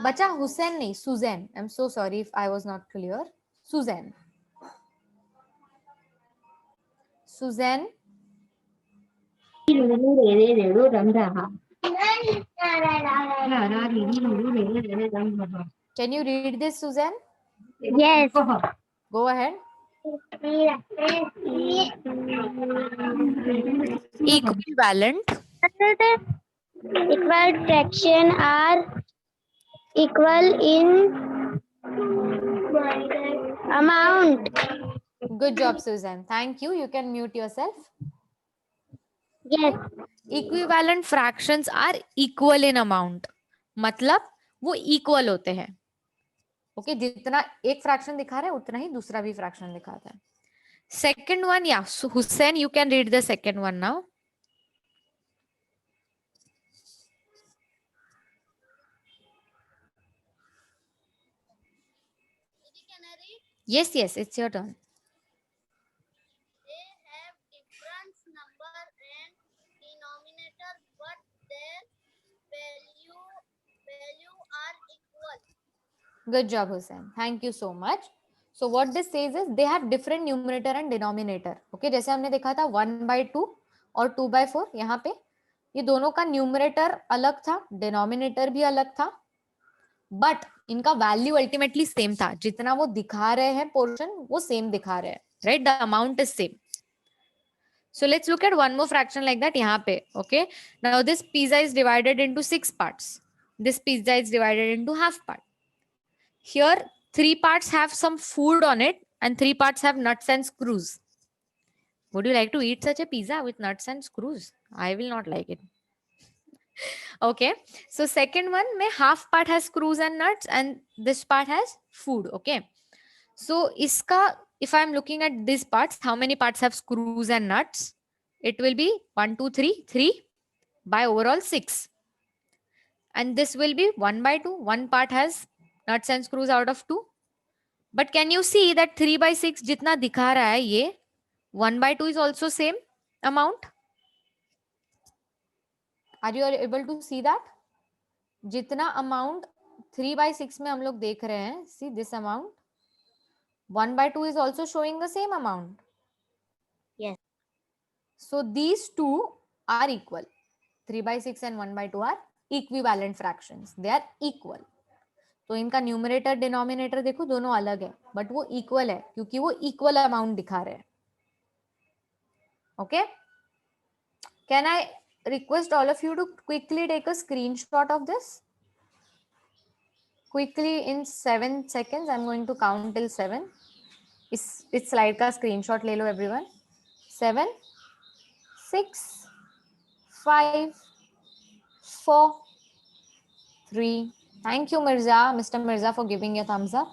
बच्चा हुसैन नहीं, Susan. I am so sorry if I was not clear. Susan. Susan. Can you read this, Suzanne? Yes. Go ahead. Equivalent. Equal fraction are equal in amount. Good job, Suzanne. Thank you. You can mute yourself. Yes. Equivalent fractions are equal in amount. मतलब वो equal होते हैं. Okay, जितना एक fraction दिखा रहा है उतना ही दूसरा भी फ्रैक्शन दिखाता है. Second one, yeah. So Hussein, you can read the second one now. Yes, yes, it's your turn. They have different number and denominator, but their value are equal. Good job, Hussein. Thank you so much. So what this says is they have different numerator and denominator. Okay, जैसे हमने देखा था 1/2 और 2/4. यहाँ पे ये दोनों का न्यूमरेटर अलग था, डिनोमिनेटर भी अलग था, बट इनका वैल्यू अल्टीमेटली सेम था. जितना वो दिखा रहे हैं पोर्शन वो सेम दिखा रहे हैं, right? The amount is same. So let's look at one more fraction like that यहाँ पे. Okay, now this pizza is divided into 6 parts. This pizza is divided into half part. Here 3 parts have some food on it and 3 parts have nuts and screws. Would you like to eat such a pizza with nuts and screws? I will not like it. Okay, so second one में half part has screws and nuts and this part has food. Okay, so iska, if I am looking at these parts, how many parts have screws and nuts? It will be 1, 2, 3, 3 by overall 6. And this will be 1/2. One part has nuts and screws out of 2. But can you see that 3/6 जितना दिखा रहा है ये 1/2 is also same amount? Are you able to see that? जितना amount 3/6 में हम लोग देख रहे हैं, see this amount, 1/2 is also showing the same amount. Yes. So these two are equal. 3/6 and 1/2 are equivalent fractions. They are equal. तो इनका numerator denominator देखो दोनों अलग है, बट वो इक्वल है क्योंकि वो इक्वल अमाउंट दिखा रहे हैं. Okay, can I request all of you to quickly take a screenshot of this quickly in 7 seconds. I'm going to count till 7. इस स्लाइड का स्क्रीनशॉट ले लो everyone. 7, 6, 5, 4, 3. Thank you, Mirza, Mr. Mirza, for giving your thumbs up.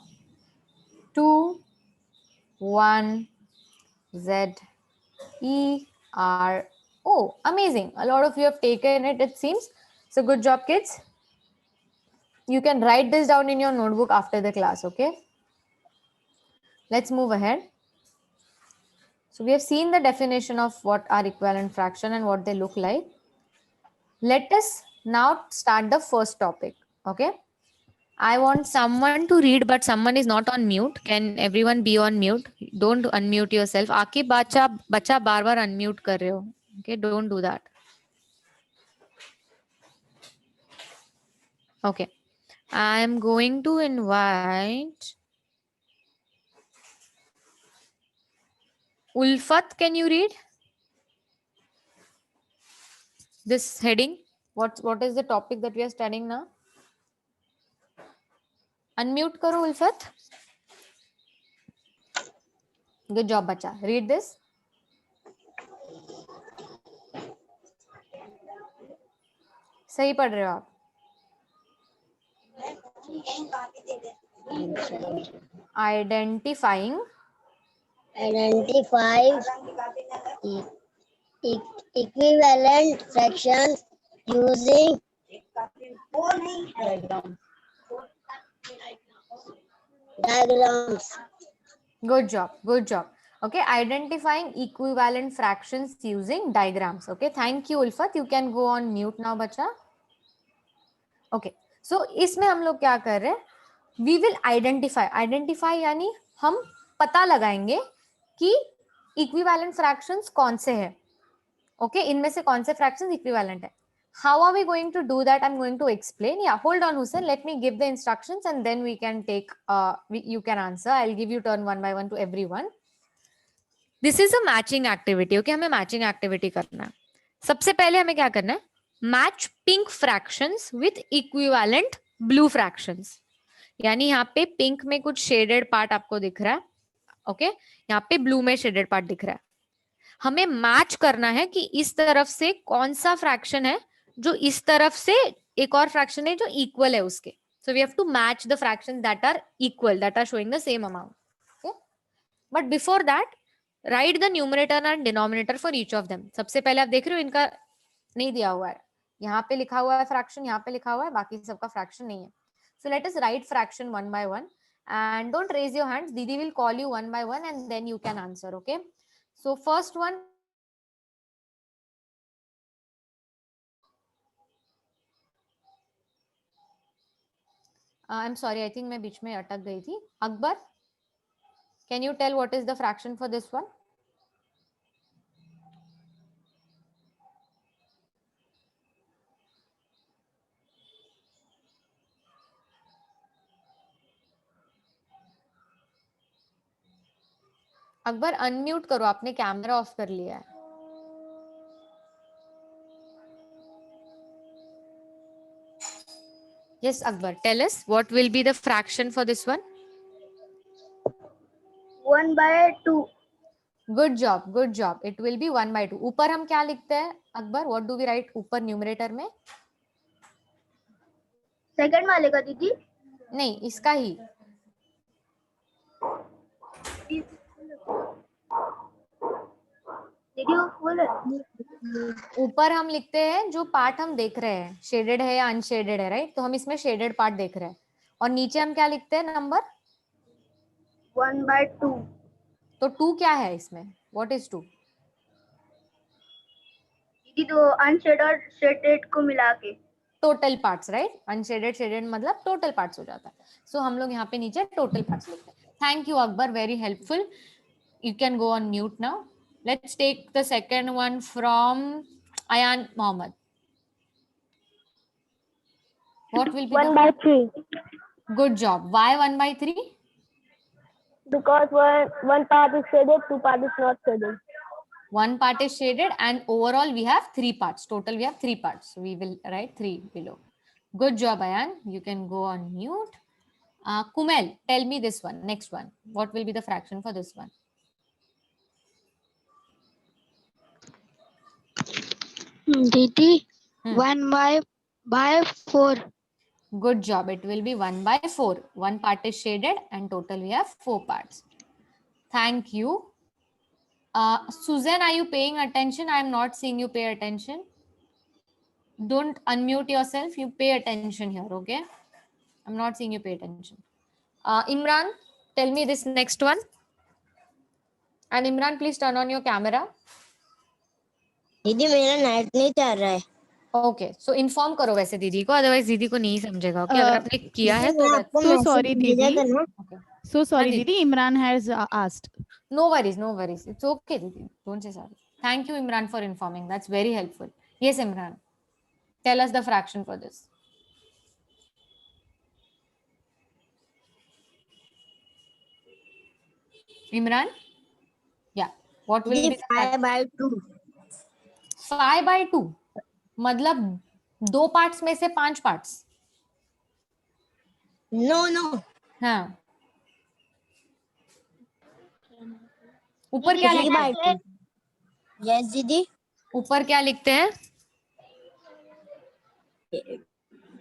2, 1, Z, E, R, O. Amazing. A lot of you have taken it, it seems. So good job, kids. You can write this down in your notebook after the class, okay? Let's move ahead. So we have seen the definition of what are equivalent fraction and what they look like. Let us now start the first topic, okay? I want someone to read, but someone is not on mute. Can everyone be on mute? Don't unmute yourself. आके बच्चा बार बार unmute कर रहे हो. Okay, don't do that. Okay, I am going to invite Ulfat. Can you read this heading? What is the topic that we are studying now? Unmute करो Ulfat. Good job, बच्चा. Read this. सही पढ़ रहे हो आप. Identify equivalent fractions using diagrams. Good job. Good job. Okay, identifying equivalent fractions using diagrams. Okay, thank you, Ulfat. You can go on mute now, bacha. Okay, सो इसमें हम लोग क्या कर रहे हैं, वी विल आइडेंटिफाई यानी हम पता लगाएंगे कि इक्विवेलेंट फ्रैक्शंस कौन से हैं. ओके, इनमें से कौन से फ्रैक्शंस इक्विवेलेंट है. How are we going to do that? I'm going to explain. Yeah, hold on, Hussein. Let me give the instructions and then we can take, you can answer. I'll give you turn one by one to everyone. This is a matching activity. Okay, हमें matching activity करना है. सबसे पहले हमें क्या करना है, match pink fractions with equivalent blue fractions. यानी यहाँ पे पिंक में कुछ शेडेड पार्ट आपको दिख रहा है. ओके, यहाँ पे ब्लू में शेडेड पार्ट दिख रहा है. हमें मैच करना है कि इस तरफ से कौन सा फ्रैक्शन है जो इस तरफ से एक और फ्रैक्शन है जो इक्वल है उसके. So we have to match the fractions that are equal, that are showing the same amount. Okay, but before that write the numerator and denominator for each of them. सबसे पहले आप देख रहे हो इनका नहीं दिया हुआ है, यहाँ पे लिखा हुआ है फ्रैक्शन, यहाँ पे लिखा हुआ है, बाकी सबका फ्रैक्शन नहीं है. So let us right fraction one by one and don't raise your hands. Didi will call you one by one and then you can answer. Okay, so first one, I'm sorry, I think मैं बीच में अटक गई थी. Akbar, can you tell what is the fraction for this one? Akbar unmute करो, आपने camera off कर लिया है. Yes, Akbar, tell us what will be the fraction for this one. 1/2. Good job, good job. It will be 1/2. ऊपर हम क्या लिखते हैं Akbar, what do we write ऊपर न्यूमरेटर में? सेकंड वाले का दीदी? नहीं, इसका ही. दीदी वो फुल है. ऊपर हम लिखते हैं जो पार्ट हम देख रहे हैं, शेडेड है या अनशेडेड है, राइट? तो हम इसमें शेडेड पार्ट देख रहे हैं. और नीचे हम क्या लिखते हैं नंबर? 1/2. तो 2 क्या है इसमें? What is 2? दीदी तो अनशेडेड और शेडेड को मिला के total parts, right? Unshielded shaded मतलब टोटल पार्ट्स हो जाता है. सो हम लोग यहाँ पे नीचे टोटल पार्ट्स लिखते हैं. Thank you Akbar, very helpful. You can go on mute now. Let's take the second one from Ayan Mohammed. What will be 1/3. Good job. Why 1/3? Because one part is shaded, two part is not shaded. One part is shaded and overall we have 3 parts. Total we have 3 parts. So we will write 3 below. Good job, Ayan. You can go on mute. Kumel, tell me this one. Next one. What will be the fraction for this one? Didi, 1/4. Good job. It will be 1/4. One part is shaded and total we have 4 parts. Thank you. Susan, are you paying attention? I am not seeing you pay attention. Don't unmute yourself. You pay attention here, okay? I'm not seeing you pay attention. Imran, tell me this next one. And Imran, please turn on your camera. दीदी मेरा net नहीं चल रहा है. Okay, सो inform करो वैसे दीदी को, अदरवाइज दीदी को नहीं समझेगा. ओके, अगर आपने किया है तो So sorry, Didi. okay. So sorry, Didi. Didi. Imran has asked. No worries, no worries. It's okay, Didi. Don't say sorry. Thank you, Imran, for informing. That's very helpful. Yes, Imran. Tell us the fraction for this. Imran? Yeah. What will be 5/2. 5/2? मतलब 2 parts में से 5 parts? No. हाँ. ऊपर क्या लिखते हैं? Yes, दीदी. ऊपर क्या लिखते हैं?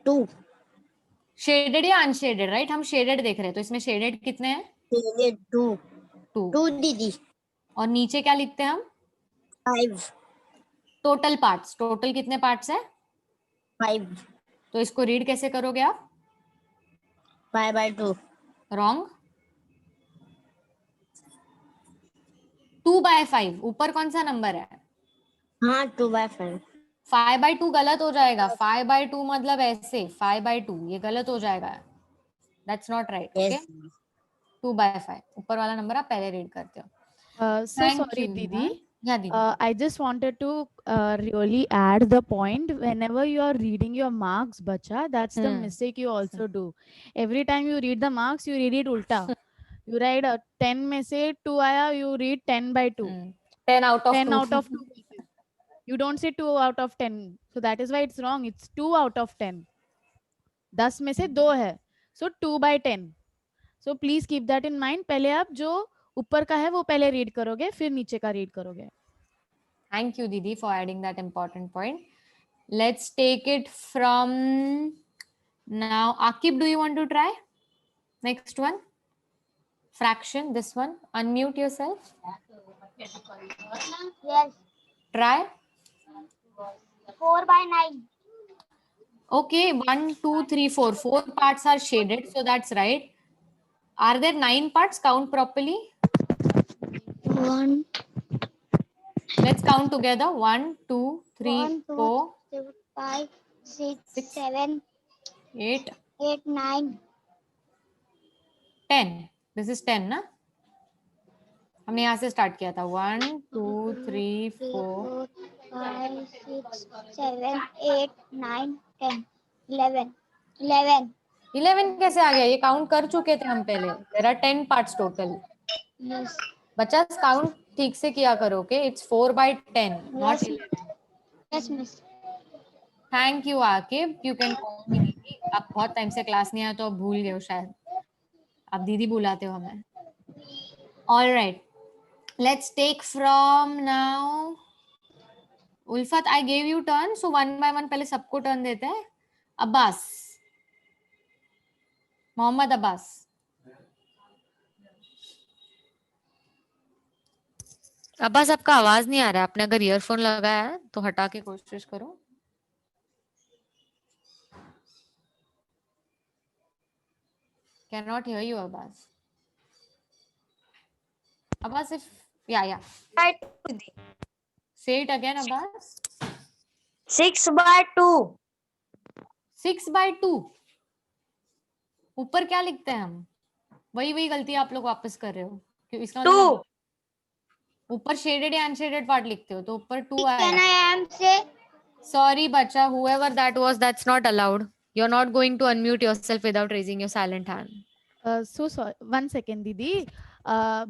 2. शेडेड या अनशेडेड, राइट? हम शेडेड देख रहे हैं, तो इसमें शेडेड कितने हैं? 2. 2 दीदी. और नीचे क्या लिखते हैं हम? 5. Total parts. टोटल कितने पार्ट्स है? 5. तो इसको रीड कैसे करोगे आप? 5/2. रॉन्ग. 2/5. ऊपर कौन सा नंबर है? हाँ 2/5. 5/2 गलत हो जाएगा. 5/2 मतलब ऐसे 5/2 ये गलत हो जाएगा. That's not right. Okay. 2/5 ऊपर वाला नंबर आप पहले रीड करते हो. So Thank sorry, you. Didi. Yeah, Didi. I just wanted to really add the point. Whenever you are reading your marks, bacha, that's the mistake you also do. Every time you read the marks, you read it ulta. You write 10 में से 2 आया, you read 10/2. 10 out of 10 2. out of 2 cases. You don't say 2 out of 10. So that is why it's wrong. It's 2 out of 10. 10 में से 2 है. So 2/10. So please keep that in mind. पहले आप जो ऊपर का है वो पहले रीड करोगे, फिर नीचे का रीड करोगे. Thank you, Didi, for adding that important point. Let's take it from now. Akib, do you want to try? Next one. Fraction, this one. Unmute yourself. Yes. Try. 4/9. Okay, 1, 2, 3, 4. 4 parts are shaded, so that's right. Are there 9 parts? Count properly. 1, Let's count together. 1, 2, 3, 1, 2, 4, 5, 6, 6, 7, 8, 8, 9. 10. This is 10, ना? हमने यहाँ से start किया था. 1, 2, 3, 4, 5, 6, 7, 8, 9, 10, 11. 11. 11 कैसे आ गया? ये count कर चुके थे हम पहले. There are 10 parts total. Yes. बच्चा काउंट ठीक से किया करो. Okay, it's 4/10, not Yes. 11. Yes, miss. Thank you, Akib. You can call me दीदी. आप बहुत टाइम से क्लास नहीं आया तो आप भूल गए हो शायद. आप दीदी बुलाते हो हमें. All right. Let's take from now. Ulfat, I gave you turn, so one by one पहले सबको टर्न देते हैं. अब्बास, मोहम्मद अब्बास. अब्बास आपका आवाज नहीं आ रहा है. आपने अगर ईयरफोन लगाया है तो हटा के कोशिश करो. Cannot hear you, Abbas. Abbas, if yeah. Say it again, Abbas. 6/2. 6/2. ऊपर क्या लिखते हैं हम? वही गलती आप लोग वापस कर रहे हो. क्यों? इसका मतलब ऊपर शेडेड या अनशेडेड पार्ट लिखते हो तो ऊपर 2 Can आएगा. I am say? Sorry, bacha, whoever that was, that's not allowed. You're not going to unmute yourself without raising your silent hand. So sorry. 1 second, Didi.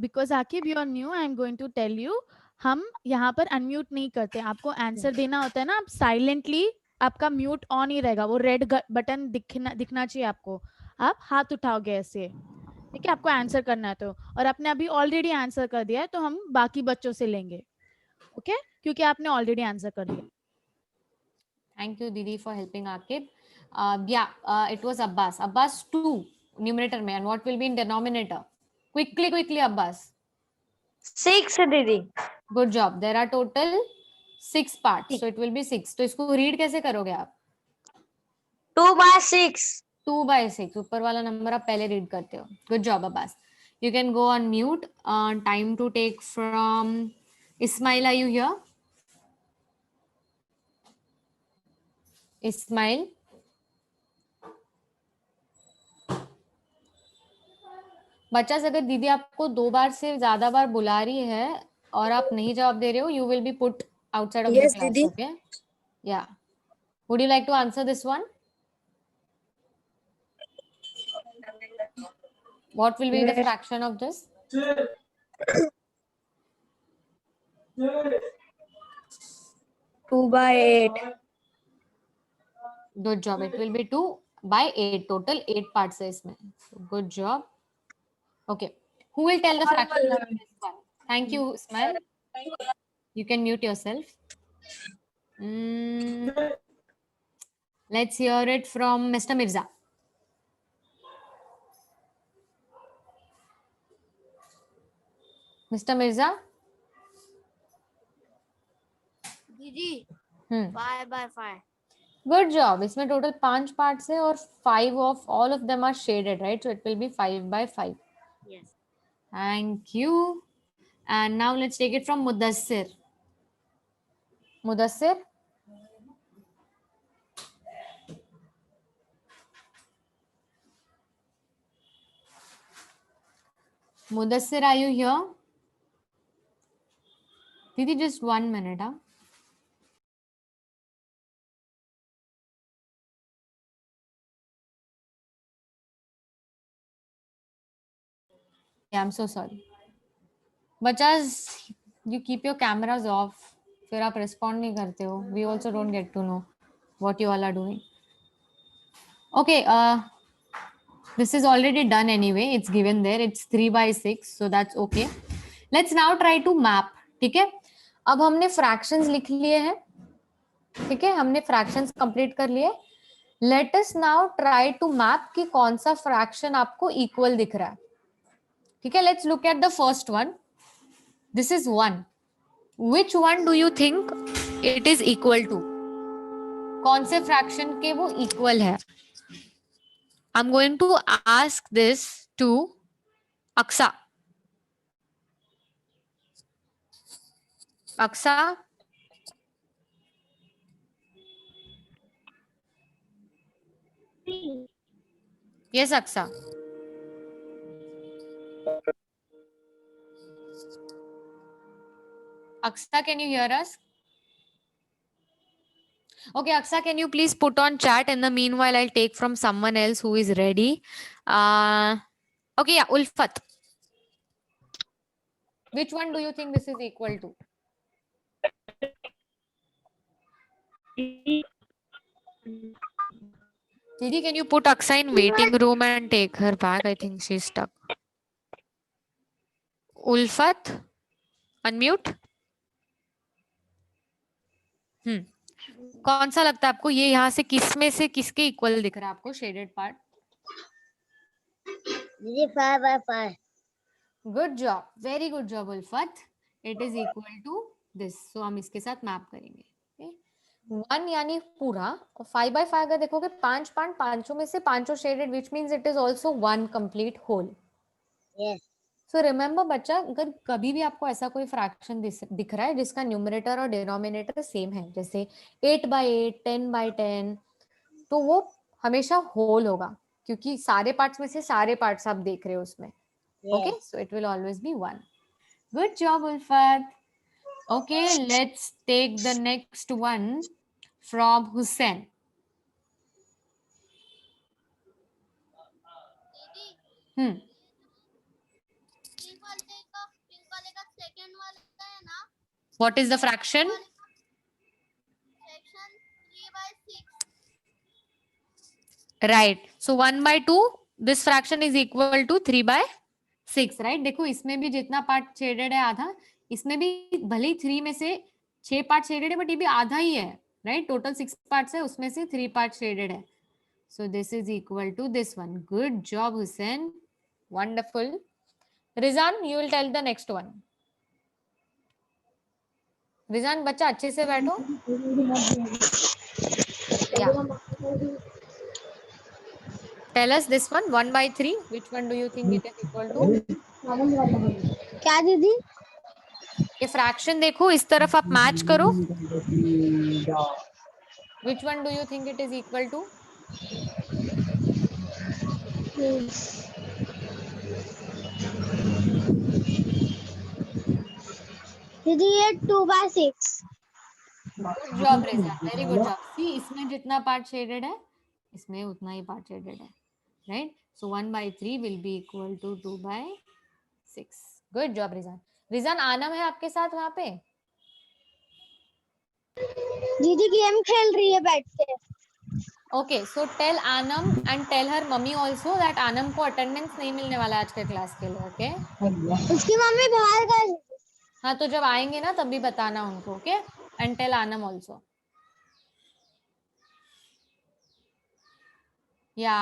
Because Akib, you are new. I'm going to tell you. हम यहाँ पर unmute नहीं करते. आपको answer देना होता है ना, आप साइलेंटली, आपका म्यूट ऑन ही रहेगा. वो रेड बटन दिखना चाहिए आपको. आप हाथ उठाओगे ऐसे, ठीक है? आपको आंसर करना है तो. और आपने अभी ऑलरेडी आंसर कर दिया है तो हम बाकी बच्चों से लेंगे. ओके? क्योंकि आपने ऑलरेडी आंसर कर दिया. Thank you, Didi, for helping Akib. It was Abbas. Abbas 2 numerator में, and what will be in denominator? Quickly, Abbas. 6, Didi. Good job. There are total 6 parts, so it will be 6. तो इसको read कैसे करोगे आप? 2/6. 2/6. ऊपर वाला number आप पहले रीड करते हो. Good job, Abbas. You can go on mute. Time to take from Ismail. Are you here? Ismail. बच्चा, अगर दीदी आपको 2 बार से ज्यादा बार बुला रही है और आप नहीं जवाब दे रहे हो, you will be put outside of the class. Didi. Okay? Yeah. Would you like to answer this one? What will be the fraction of this? 2/8. Good job. It will be 2/8. Total 8 parts है इसमें. So good job. Okay. Who will tell the fraction of this one? Thank you, Ismail. You can mute yourself. Let's hear it from Mr. Mirza. Mr. Mirza? Didi. 5/5. Good job. इसमें total 5 parts है और 5 of all of them are shaded, right? So it will be 5/5. Yes. Thank you. And now let's take it from Mudassir. Mudassir? Mudassir, are you here? Didi, just 1 minute. Huh? Yeah, I'm so sorry. Bachas, you keep your cameras off. फिर आप respond नहीं करते हो. We also don't get to know what you all are doing. Okay, this is already done anyway. It's given there. It's 3/6, so that's okay. Let's now try to map. ठीक है? अब हमने fractions लिख लिए हैं. ठीक है? हमने fractions complete कर लिए. Let us now try to map कि कौन सा fraction आपको equal दिख रहा है. ठीक है? Let's look at the first one. This is 1. Which one do you think it is equal to? कौन से fraction के वो equal है? I'm going to ask this to Aksa. Aksa? Yes, Aksa. Aksa, can you hear us? Okay, Aksa, can you please put on chat? In the meanwhile, I'll take from someone else who is ready. Okay, yeah, Ulfat. Which one do you think this is equal to? Didi, can you put Aksa in waiting room and take her back? I think she's stuck. Ulfat, unmute. कौन सा लगता है आपको? ये यहाँ से किस में से किसके इक्वल दिख रहा है आपको शेडेड पार्ट? दीदी 5/5. Good job, very good job Ulfat. It is equal to this. So हम इसके साथ मैप करेंगे. 1 यानी पूरा, और 5/5 अगर देखोगे 5 पांचों में से पांचों shaded, which means it is also 1 complete whole. Yes. So remember बच्चा, अगर कभी भी आपको ऐसा कोई फ्रैक्शन दिख रहा है जिसका न्यूमरेटर और डिनोमिनेटर सेम है, जैसे 8/8, 10/10, तो वो हमेशा होल होगा, क्योंकि सारे पार्ट्स में से सारे पार्ट्स आप देख रहे हो उसमें. Okay, so it will always be 1. Good job, Ulfat. Okay, let's take the next one from Hussein. दीदी पिंक वाले का सेकंड वाला है ना? What is the fraction? Section 3/6. Right. So 1/2. This fraction is equal to 3/6, right? देखो इसमें भी जितना पार्ट शेडेड है आधा, इसमें भी भले ही 3 में से 6 पार्ट शेडेड है, बट ये भी आधा ही है, राइट? टोटल 6 पार्ट्स है, उसमें से 3 पार्ट शेडेड है. So this is equal to this one. Good job, Hussein. Wonderful. Rizan, you will tell the next one. Rizan, बच्चा अच्छे से बैठो. Yeah. Tell us this one. 1/3. Which one do you think it is equal to? क्या दीदी? ये fraction देखो, इस तरफ आप मैच करो. Which one do you think it is equal to? दीदी ये 2/6. Good job, Rizan. Very good job. See, इसमें जितना पार्ट शेडेड है, इसमें उतना ही पार्ट शेडेड है, right? So 1/3 will be equal to 2/6. Good job, Rizan. Rizan, आनम है आपके साथ वहाँ पे? दीदी गेम खेल रही है बैठ के. Okay, so tell Anam and tell her mummy also that Anam को attendance नहीं मिलने वाला आज के क्लास के लिए, okay? उसकी मम्मी बाहर गई. हाँ, तो जब आएंगे ना तभी बताना उनको, okay? And tell Anam also. Yeah,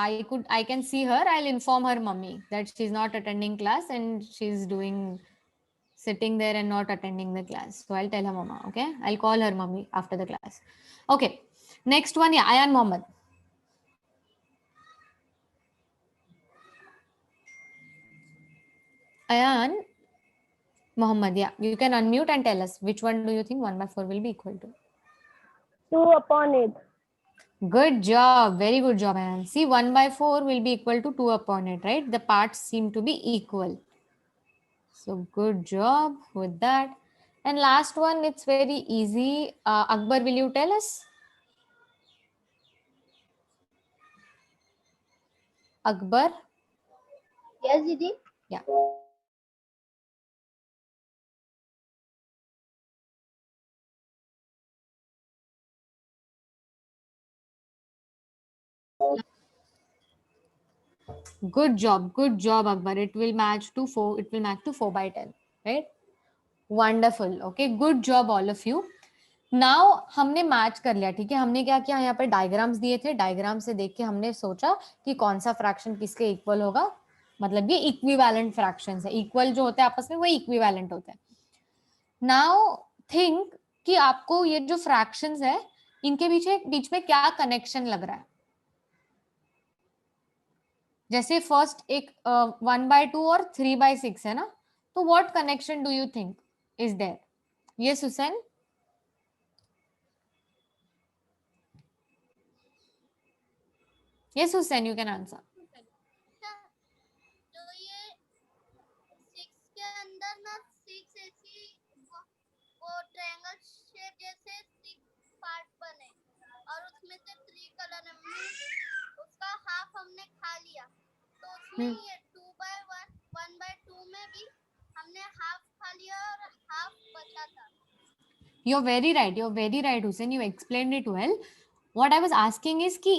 I can see her. I'll inform her mummy that she's not attending class and she's sitting there and not attending the class. So I'll tell her mama, okay? I'll call her mummy after the class. Okay, next one, yeah, Ayan Mohammed. Ayan Mohammed, yeah, you can unmute and tell us which one do you think 1/4 will be equal to? 2/8. Good job, very good job, Ayan. See, 1/4 will be equal to 2/8, right? The parts seem to be equal. So good job with that. And last one, it's very easy. Akbar, will you tell us? Akbar? Yes, Didi. Yeah. Good job, Akbar. It will match to 4. It will match to 4 by 10, right? Wonderful. Okay, good job all of you. Now हमने match कर लिया, ठीक है. हमने क्या किया, यहाँ पे डायग्राम्स दिए थे, डायग्राम से देख के हमने सोचा कि कौन सा फ्रैक्शन किसके इक्वल होगा. मतलब ये इक्विवेलेंट फ्रैक्शंस है. इक्वल जो होते हैं आपस में वही इक्विवेलेंट होते हैं. नाउ थिंक कि आपको ये जो फ्रैक्शंस है इनके बीच में क्या कनेक्शन लग रहा है. जैसे फर्स्ट एक 1/2 और 3/6 है ना, तो what connection do you think is there? Yes Hussain. Yes, Hussein, you can answer. तो ये 6 के अंदर ना 6 ऐसी वो ट्रायंगल शेप जैसे 6 पार्ट बने और उसमें से 3 कलर है. उसका हाफ हमने खा लिया तो उसमें ये 2/1 1/2 में भी हमने हाफ खा लिया और हाफ बचा था. You're very right, Hussein. You explained it well. What I was asking is कि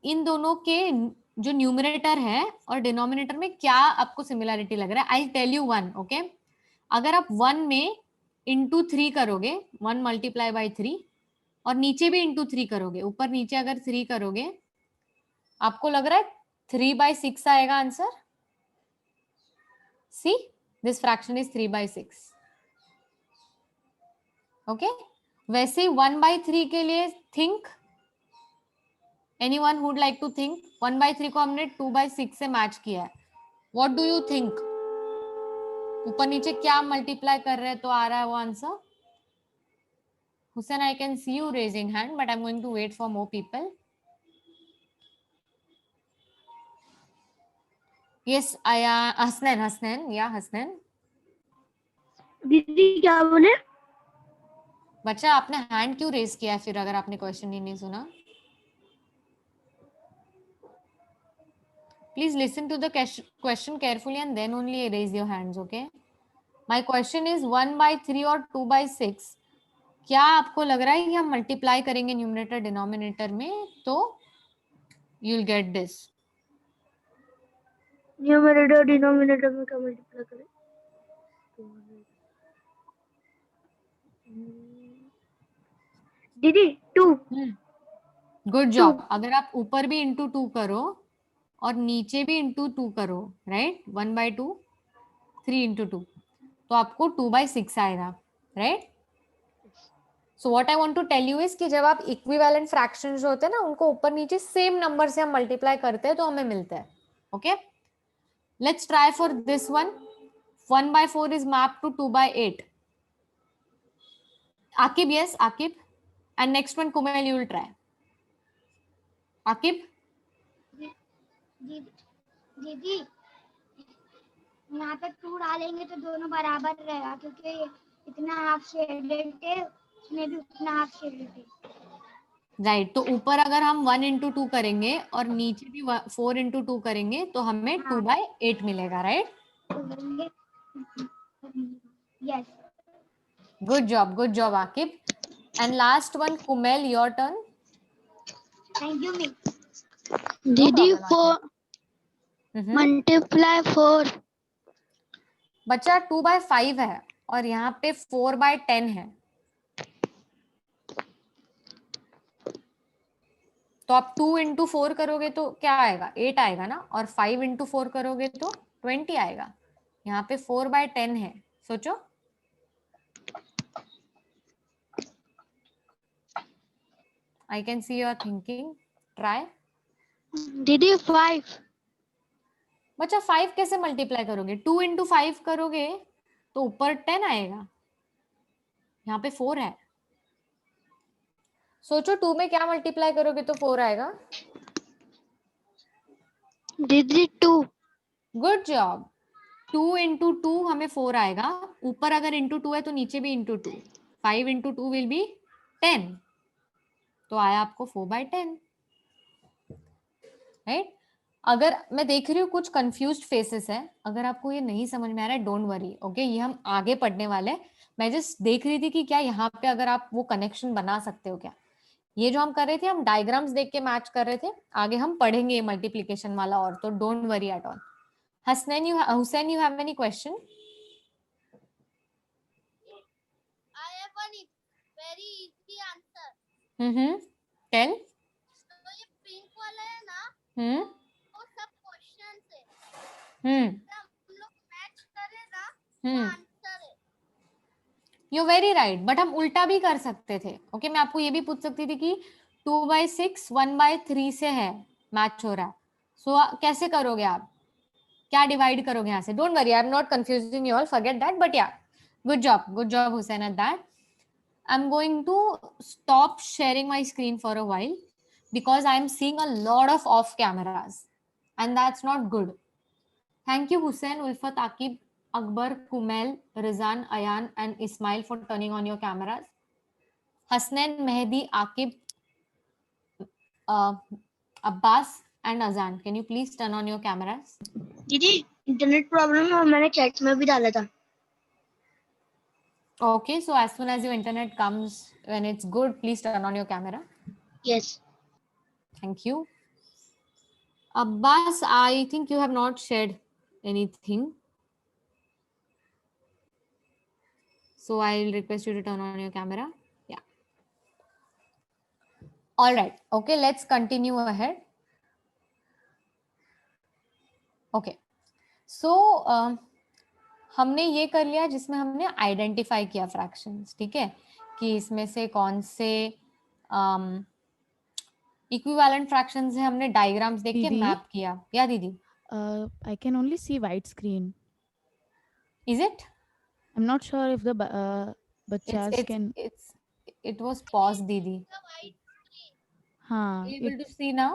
इन दोनों के जो न्यूमरेटर है और डिनोमिनेटर में क्या आपको सिमिलरिटी लग रहा है. I tell you one. Okay, अगर आप 1 में इंटू 3 करोगे, 1 मल्टीप्लाई बाई 3, और नीचे भी इंटू 3 करोगे, ऊपर नीचे अगर 3 करोगे, आपको लग रहा है 3/6 आएगा answer. See, this fraction is 3/6. Okay, वैसे ही 1/3 के लिए think. Anyone would like to think? 1/3 को हमने 2/6 से मैच किया है. What do you think? ऊपर नीचे क्या मल्टीप्लाई कर रहे हैं तो आ रहा है वो answer? Hussain, I can see you raising hand, but I am going to wait for more people. Yes, Hasnain, या हसनैन. दीदी क्या बोले? बच्चा, आपने हैंड क्यों रेज किया फिर, अगर आपने क्वेश्चन ही नहीं सुना? Please listen to the question carefully and then only raise your hands, okay? My question is 1/3 और 2/6. क्या आपको लग रहा है कि हम मल्टीप्लाई करेंगे न्यूमरेटर डिनोमिनेटर में तो you'll get this? Numerator denominator में क्या मल्टीप्लाई करें? दीदी 2. Good job. अगर आप ऊपर भी इंटू 2 करो और नीचे भी इंटू 2 करो, राइट, 1/2, 3 इंटू 2, तो आपको 2/6 आएगा, right. So what I want to tell you is कि जब आप इक्विवेलेंट फ्रैक्शंस जो होते हैं ना, उनको ऊपर नीचे सेम नंबर से हम मल्टीप्लाई करते हैं तो हमें मिलता है. Okay, let's try for this one. 1/4 is map to 2/8. Akib, yes, Akib. And next one, Kumail, you will try. Akib? दीदी यहाँ पे 2 डालेंगे तो दोनों बराबर रहेगा क्योंकि इतना हाफ शेडेड है, इसमें भी उतना हाफ शेडेड है. राइट, तो ऊपर अगर हम 1 इंटू 2 करेंगे और नीचे भी 4 इंटू 2 करेंगे तो हमें 2/8 मिलेगा, right. Yes. Good job Akib. And last one, Kumail, your turn. Thank you me. दीदी 4 मल्टीप्लाई 4. बच्चा 2/5 है और यहाँ पे 4/10 है, तो आप 2 इंटू 4 करोगे तो क्या आएगा? 8 आएगा ना, और 5 इंटू 4 करोगे तो 20 आएगा. यहाँ पे 4/10 है. सोचो. I can see you are thinking. Try. दीदी 5. बच्चा 5 कैसे मल्टीप्लाई करोगे? 2 इंटू 5 करोगे तो ऊपर 10 आएगा, यहाँ पे 4 है. सोचो 2 में क्या मल्टीप्लाई करोगे तो 4 आएगा? दीदी 2. Good job. 2 इंटू 2 हमें 4 आएगा, ऊपर अगर इंटू 2 है तो नीचे भी इंटू 2, 5 इंटू 2 विल बी 10, तो आया आपको 4/10, राइट। अगर मैं देख रही हूँ कुछ कंफ्यूज्ड फेसेस है, अगर आपको ये नहीं समझ में आ रहा है डोंट वरी, ओके, ये हम आगे पढ़ने वाले हैं। मैं जस्ट देख रही थी कि क्या यहाँ पे अगर आप वो कनेक्शन बना सकते हो क्या। ये जो हम कर रहे थे, हम डायग्राम्स देख के मैच कर रहे थे, आगे हम पढ़ेंगे ये मल्टीप्लीकेशन वाला और, तो don't worry at all. Hussain you have any question? I have one very easy answer. Tell. तो ये पिंक वाला है ना, वो सब क्वेश्चन है। हम लोग मैच करें ना, वो आंसर है। यू वेरी राइट, बट हम उल्टा भी कर सकते थे, ओके मैं आपको ये भी पूछ सकती थी कि 2/6 1/3 से है, मैच हो रहा है, सो कैसे करोगे आप, क्या डिवाइड करोगे यहाँ से। Don't worry, I am not confusing you all, forget that, but yeah good job Hussain at that. I'm going to stop sharing my screen for a while because I'm seeing a lot of off cameras and that's not good. Thank you Hussein, Ulfat, Akib, Akbar, Kumail, Rizan, Ayan and Ismail for turning on your cameras. Hasnan, Mehdi, Akib, Abbas and Azan, can you please turn on your cameras? दीदी internet problem है, मैंने chat में भी डाला था। Okay, so as soon as your internet comes, when it's good, please turn on your camera. Yes. Thank you. Abbas, I think you have not shared anything. So I'll request you to turn on your camera. Yeah. All right. Okay, let's continue ahead. Okay. So, हमने ये कर लिया जिसमें हमने identify किया fractions, ठीक है, कि इसमें से कौन से इक्विवेलेंट फ्रैक्शंस है, हमने डायग्राम्स देख के मैप किया। या दीदी? I can only see white screen. Is it? I'm not sure if the bachas can. It was paused, didi. हाँ. Able to see now?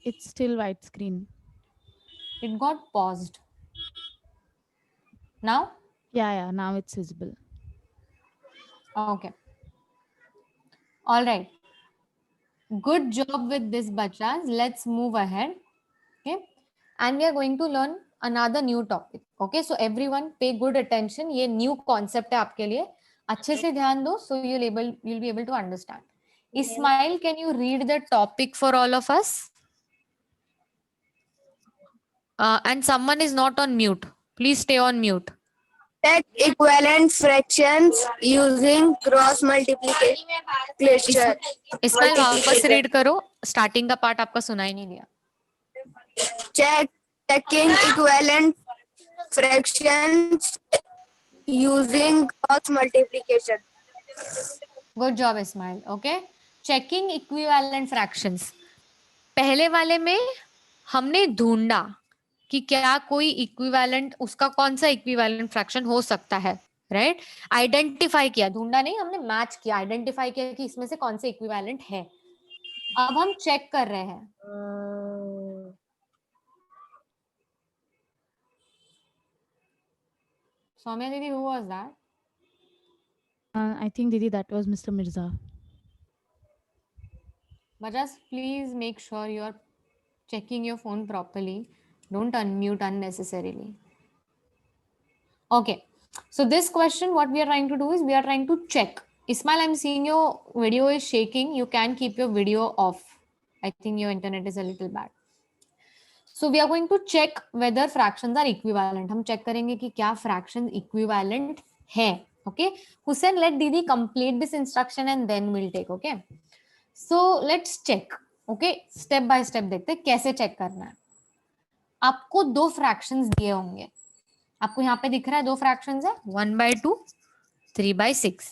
It's still white screen. It got paused. Now? Yeah, now it's visible. Okay. All right. Good job with this, bachas. Let's move ahead. Okay. And we are going to learn another new topic. Okay. So everyone pay good attention. ये new concept है आपके लिए. अच्छे से ध्यान दो. So you'll be able to understand. Ismail, can you read the topic for all of us? And someone is not on mute. Please stay on mute. Check equivalent fractions using cross multiplication. Ismail वापस read करो, starting का part आपका सुनाई नहीं दिया. Checking equivalent fractions using cross multiplication. Good job Ismail. Okay. Checking equivalent fractions. पहले वाले में हमने ढूंढा कि क्या कोई इक्विवेलेंट, उसका कौन सा इक्विवेलेंट फ्रैक्शन हो सकता है, राइट. आइडेंटिफाई किया, ढूंढा नहीं, हमने मैच किया, आइडेंटिफाई किया कि इसमें से कौन से इक्विवेलेंट है. अब हम चेक कर रहे हैं. सौम्या दीदी, who was that? I think Didi, that was Mr. Mirza. But just please make sure you're checking your phone properly. Don't unmute unnecessarily. Okay. So this question, what we are trying to do is we are trying to check. Ismail, I'm seeing your video is shaking. You can keep your video off. I think your internet is a little bad. So we are going to check whether fractions are equivalent. हम check करेंगे कि क्या fraction equivalent है. Okay. Hussein, let Didi complete this instruction and then we'll take. Okay. So let's check. Okay. Step by step देखते हैं कैसे check करना है. आपको दो fractions दिए होंगे. आपको यहाँ पे दिख रहा है दो fractions है, 1/2, 3/6.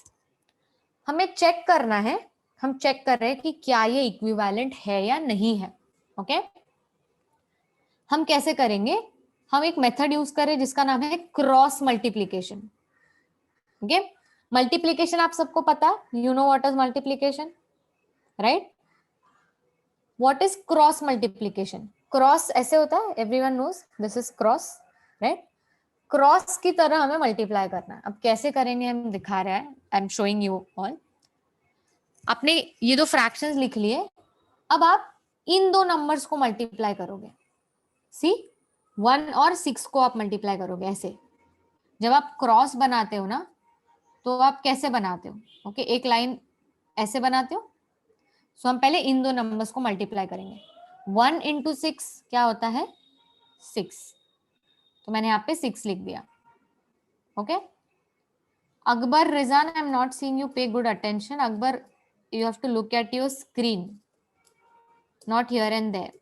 हमें check करना है. हम check कर रहे हैं कि क्या ये equivalent है या नहीं है. Okay. हम कैसे करेंगे, हम एक मेथड यूज करें जिसका नाम है क्रॉस मल्टीप्लीकेशन. ओके. मल्टीप्लीकेशन आप सबको पता है, you know what is multiplication, right. What is cross multiplication? Cross ऐसे होता है, everyone knows this is cross. Right? Cross की तरह हमें मल्टीप्लाई करना है. अब कैसे करेंगे हम दिखा रहे हैं. I am showing you all. आपने ये दो फ्रैक्शंस लिख लिए. अब आप इन दो नंबर्स को मल्टीप्लाई करोगे. सी 1 और 6 को आप मल्टीप्लाई करोगे ऐसे. जब आप क्रॉस बनाते हो ना तो आप कैसे बनाते हो? ओके, एक लाइन ऐसे बनाते हो. सो हम पहले इन दो नंबर्स को मल्टीप्लाई करेंगे. 1 into 6 क्या होता है? 6. तो मैंने यहाँ पे 6 लिख दिया. Okay. Akbar, Rizan, I'm not seeing you pay good attention. Akbar, you have to look at your screen, not here and there.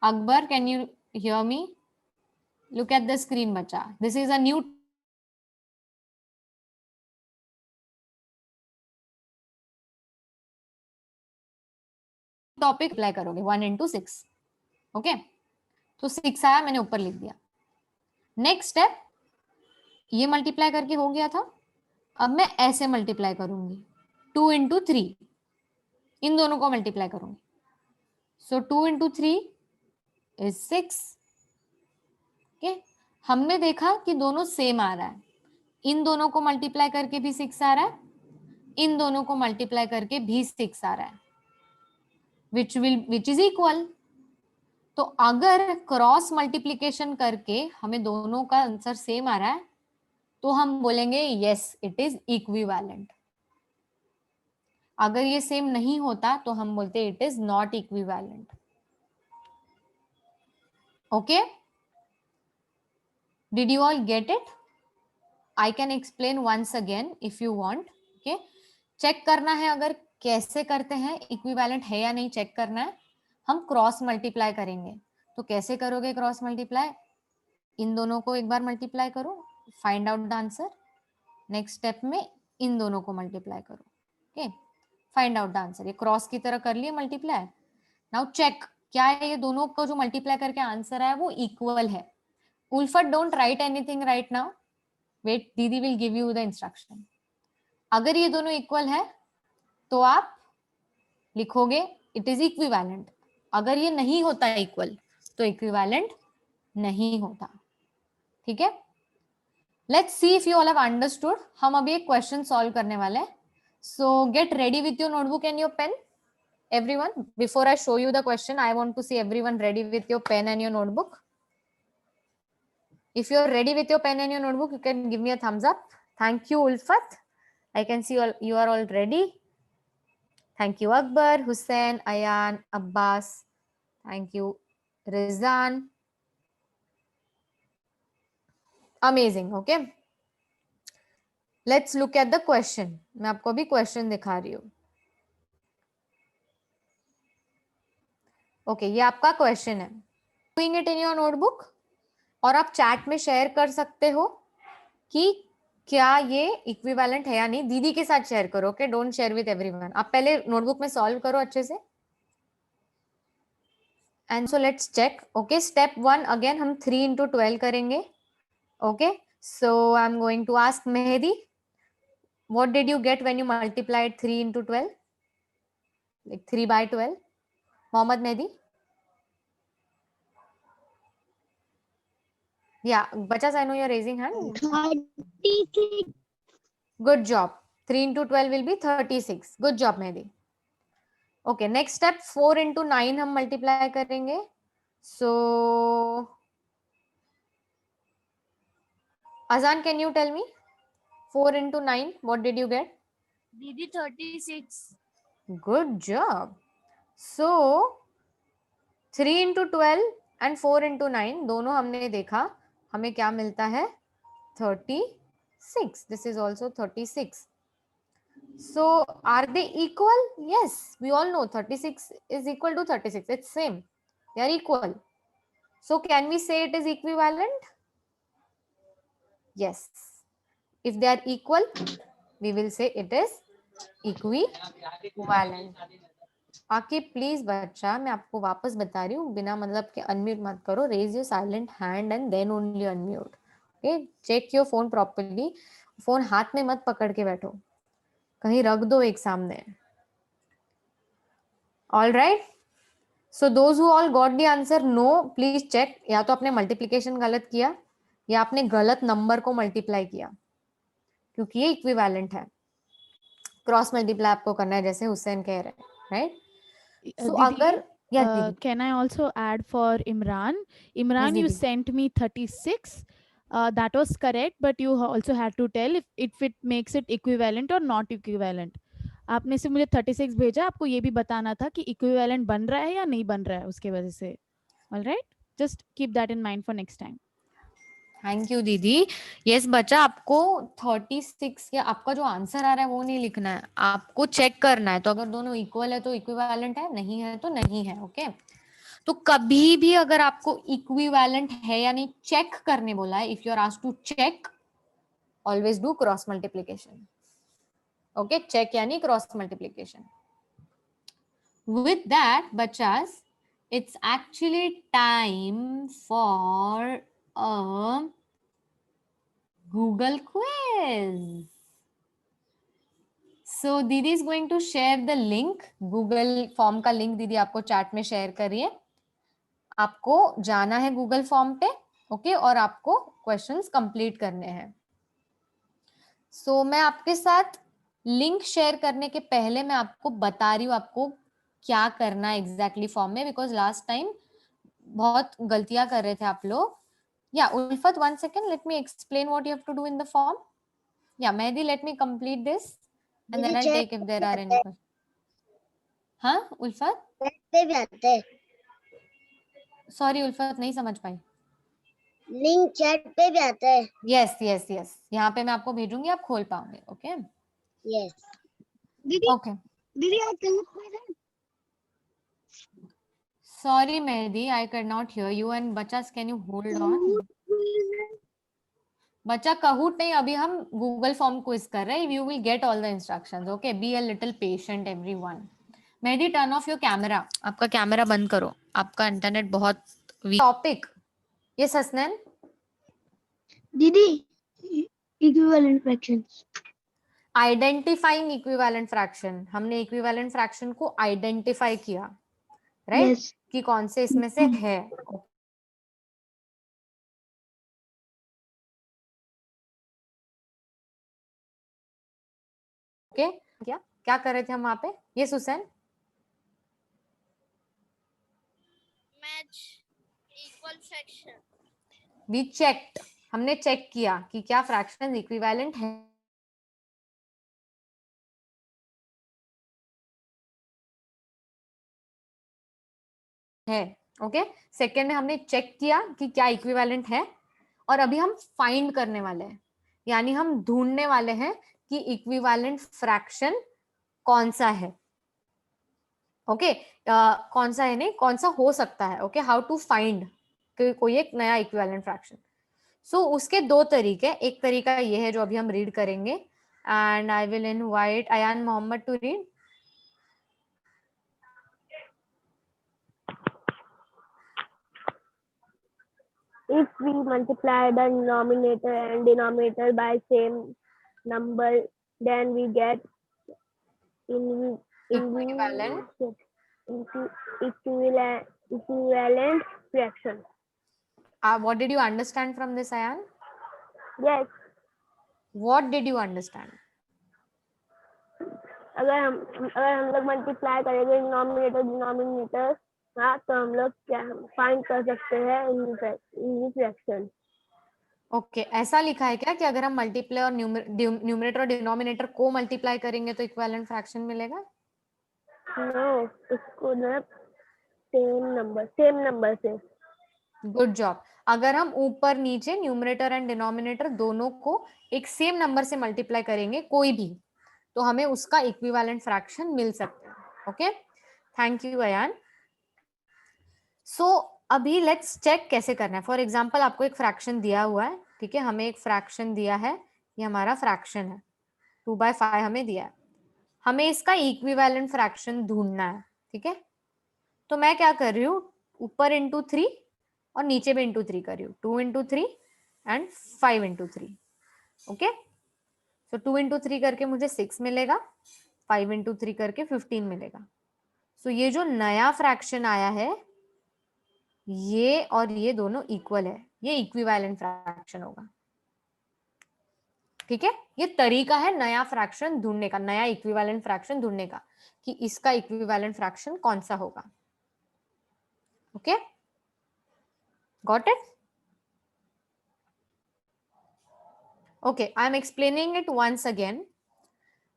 Akbar, can you hear me? Look at the screen, bacha. This is a new topic apply करोगे. 1 into 6. Okay, तो 6 आया, मैंने ऊपर लिख दिया. Next step, ये multiply करके हो गया था. अब मैं ऐसे मल्टीप्लाई करूंगी. 2 into 3, इन दोनों को मल्टीप्लाई करूंगी. सो 2 into 3 is 6. ओके, हमने देखा कि दोनों सेम आ रहा है. इन दोनों को मल्टीप्लाई करके भी 6 आ रहा है, इन दोनों को मल्टीप्लाई करके भी 6 आ रहा है, which is equal. तो अगर क्रॉस मल्टीप्लीकेशन करके हमें दोनों का आंसर सेम आ रहा है तो हम बोलेंगे यस इट इज इक्विवेलेंट. अगर ये सेम नहीं होता तो हम बोलते it is not equivalent. Okay, did you all get it? I can explain once again if you want. Okay, check करना है अगर कैसे करते हैं, इक्विवेलेंट है या नहीं चेक करना है. हम क्रॉस मल्टीप्लाई करेंगे. तो कैसे करोगे क्रॉस मल्टीप्लाई? इन दोनों को एक बार मल्टीप्लाई करो, find out the answer. Next step में इन दोनों को मल्टीप्लाई करो. Okay, find out the answer. ये क्रॉस की तरह कर लिए मल्टीप्लाई. नाउ चेक क्या है ये दोनों को जो मल्टीप्लाई करके आंसर आया वो इक्वल है. Ulfat don't write anything right now, wait, दीदी will give you the instruction. अगर ये दोनों इक्वल है तो आप लिखोगे इट इज इक्विवेलेंट. अगर ये नहीं होता इक्वल तो इक्विवेलेंट नहीं होता. ठीक है, let's see if you all have understood. हम अभी एक क्वेश्चन सॉल्व करने वाले हैं. So get ready with your notebook and your pen. Everyone, before I show you the question, I want to see everyone ready with your pen and your notebook. If you are ready with your pen and your notebook, you can give me a thumbs up. Thank you, Ulfat. I can see you are all ready. Thank you, Akbar, Hussain, Ayan, Abbas. Thank you, Rizan. Amazing. Okay. Let's look at the question. मैं आपको अभी question दिखा रही हूँ. Okay, ये आपका question है. Doing it in your notebook. और आप चैट में शेयर कर सकते हो कि क्या ये इक्विवेलेंट है या नहीं. दीदी के साथ शेयर करो. Okay, don't share with everyone. आप पहले नोटबुक में सॉल्व करो अच्छे से. And so let's check. Okay, step 1 again हम 3 into 12 करेंगे. Okay, so I am going to ask Mehdi, what did you get when you multiplied 3 into 12, like 3 by 12? Mohammad Mehdi. Yeah, Bachas, I know you're raising hand. 36. Good job. 3 into 12 will be 36. Good job, Mehdi. Okay, next step 4 into 9 हम multiply करेंगे. So, Azan, can you tell me? 4 into 9, what did you get? Didi 36. Good job. So, 3 into 12 and 4 into 9 दोनों हमने देखा. हमें क्या मिलता है? 36. This is also 36. So are they equal? Yes, we all know 36 is equal to 36. It's same. They are equal. So can we say it is equivalent? Yes. If they are equal, we will say it is equivalent. आके please बच्चा, मैं आपको वापस बता रही हूँ, बिना मतलब के अनम्यूट मत करो. Raise your silent hand and then only unmute. Okay, check your phone properly. Phone हाथ में मत पकड़ के बैठो, कहीं रख दो एक सामने. All right, so those who all got the answer no, please check, या तो आपने मल्टीप्लीकेशन गलत किया या आपने गलत नंबर को मल्टीप्लाई किया, क्योंकि ये इक्विवेलेंट है। क्रॉस मल्टीप्लाई आपको करना है जैसे हुसैन कह रहे हैं, राइट? सो अगर can I also add for Imran? Imran, you दीदी। sent me 36. That was correct, but you also had to tell if it makes it equivalent or not equivalent. आपने से मुझे 36 भेजा, आपको ये भी बताना था कि equivalent बन रहा है या नहीं बन रहा है उसके वजह से. All right? Just keep that in mind for next time. Thank you दीदी। यस बच्चा, आपको 36 या आपका जो आंसर आ रहा है वो नहीं लिखना है, आपको चेक करना है। तो अगर दोनों इक्वल है तो इक्विवेलेंट है, नहीं है तो नहीं है। ओके, तो कभी भी अगर आपको इक्विवेलेंट है या नहीं चेक करने बोला है, if you are asked to check, always do cross multiplication. Okay, check यानी क्रॉस मल्टीप्लीकेशन। विथ दैट बच्चास, it's actually time for a Google quiz. So दीदी is going to share the link, Google form का link दीदी आपको chat में share करिए। आपको जाना है गूगल फॉर्म पे, ओके, और आपको क्वेश्चंस कंप्लीट करने हैं। सो मैं आपके साथ लिंक शेयर करने के पहले मैं आपको बता रही हूँ आपको क्या करना है एग्जैक्टली फॉर्म में, बिकॉज लास्ट टाइम बहुत गलतियां कर रहे थे आप लोग। या उल्फत, 1 second, let me explain what you have to do in the form. Yeah, Mehdi, let me complete this and then I'll take if there are any questions. हाँ उल्फत, पे भी आते हैं, सॉरी उल्फत नहीं समझ पाई। लिंक चैट पे भी आता है। यस यस यस, यहाँ पे मैं आपको भेजूंगी, आप खोल पाओगे। ओके यस दीदी, ओके, दीदी आप कहीं sorry Mehdi, I can not hear you and बच्चा, कैन यू होल्ड ऑन? बच्चा कहूट नहीं, अभी हम गूगल फॉर्म क्विज कर रहे हैं। You will get all the instructions, okay, be a little patient everyone. Mehdi, turn off your camera, आपका camera बंद करो, आपका इंटरनेट बहुत वीक। टॉपिक ये हसनैन दीदी equivalent fractions. Identifying equivalent fraction, हमने इक्विवेलेंट फ्रैक्शन को आइडेंटिफाई किया, राइट? कि कौन से इसमें से है। ओके, क्या क्या कर रहे थे हम वहां पे? ये Hussain, match equal fraction. We checked, हमने चेक किया कि क्या फ्रैक्शन इक्विवेलेंट है। ओके, सेकेंड में हमने चेक किया कि क्या इक्विवेलेंट है, और अभी हम फाइंड करने वाले हैं, यानी हम ढूंढने वाले हैं कि इक्विवेलेंट फ्रैक्शन कौन सा है। ओके, कौन सा है नहीं, कौन सा हो सकता है। ओके, हाउ टू फाइंड कोई एक नया इक्विवेलेंट फ्रैक्शन। सो उसके दो तरीके, एक तरीका ये है जो अभी हम रीड करेंगे, and I will invite Ayan Mohammad to read. If we multiply the numerator and denominator by same number, then we get Equivalent. equivalent fraction. What did you understand from this, Ayan? Yes. What did you understand? अगर हम लोग multiply करेंगे denominator denominator, हाँ, तो हम लोग क्या find कर सकते हैं इनवर्स फ्रैक्शन। ओके, ऐसा लिखा है क्या कि अगर हम मल्टीप्लाई और न्यूमरेटर और डिनोमिनेटर को मल्टीप्लाई करेंगे तो इक्विवेलेंट फ्रैक्शन मिलेगा? नो, इसको ना सेम नंबर से। Good job. अगर हम ऊपर नीचे न्यूमरेटर एंड डिनोमिनेटर दोनों को एक सेम नंबर से मल्टीप्लाई करेंगे कोई भी, तो हमें उसका इक्विवेलेंट फ्रैक्शन मिल सकता है। Okay, thank you Ayaan. So अभी लेट्स चेक कैसे करना है। फॉर एग्जांपल आपको एक फ्रैक्शन दिया हुआ है, ठीक है, हमें एक फ्रैक्शन दिया है, ये हमारा फ्रैक्शन है, 2/5 हमें दिया है, हमें इसका इक्विवेलेंट फ्रैक्शन ढूंढना है। ठीक है, तो मैं क्या कर रही हूँ, ऊपर इंटू 3 और नीचे भी इंटू 3 कर रही हूँ, 2 into 3 and 5 into 3। Okay, so 2 into 3 करके मुझे 6 मिलेगा, 5 इंटू 3 करके 15 मिलेगा। सो ये जो नया फ्रैक्शन आया है ये और ये दोनों इक्वल है, ये इक्विवेलेंट फ्रैक्शन होगा। ठीक है, ये तरीका है नया फ्रैक्शन ढूंढने का, नया इक्विवेलेंट फ्रैक्शन ढूंढने का कि इसका इक्विवेलेंट फ्रैक्शन कौन सा होगा। Okay, got it? Okay, I am explaining it once again.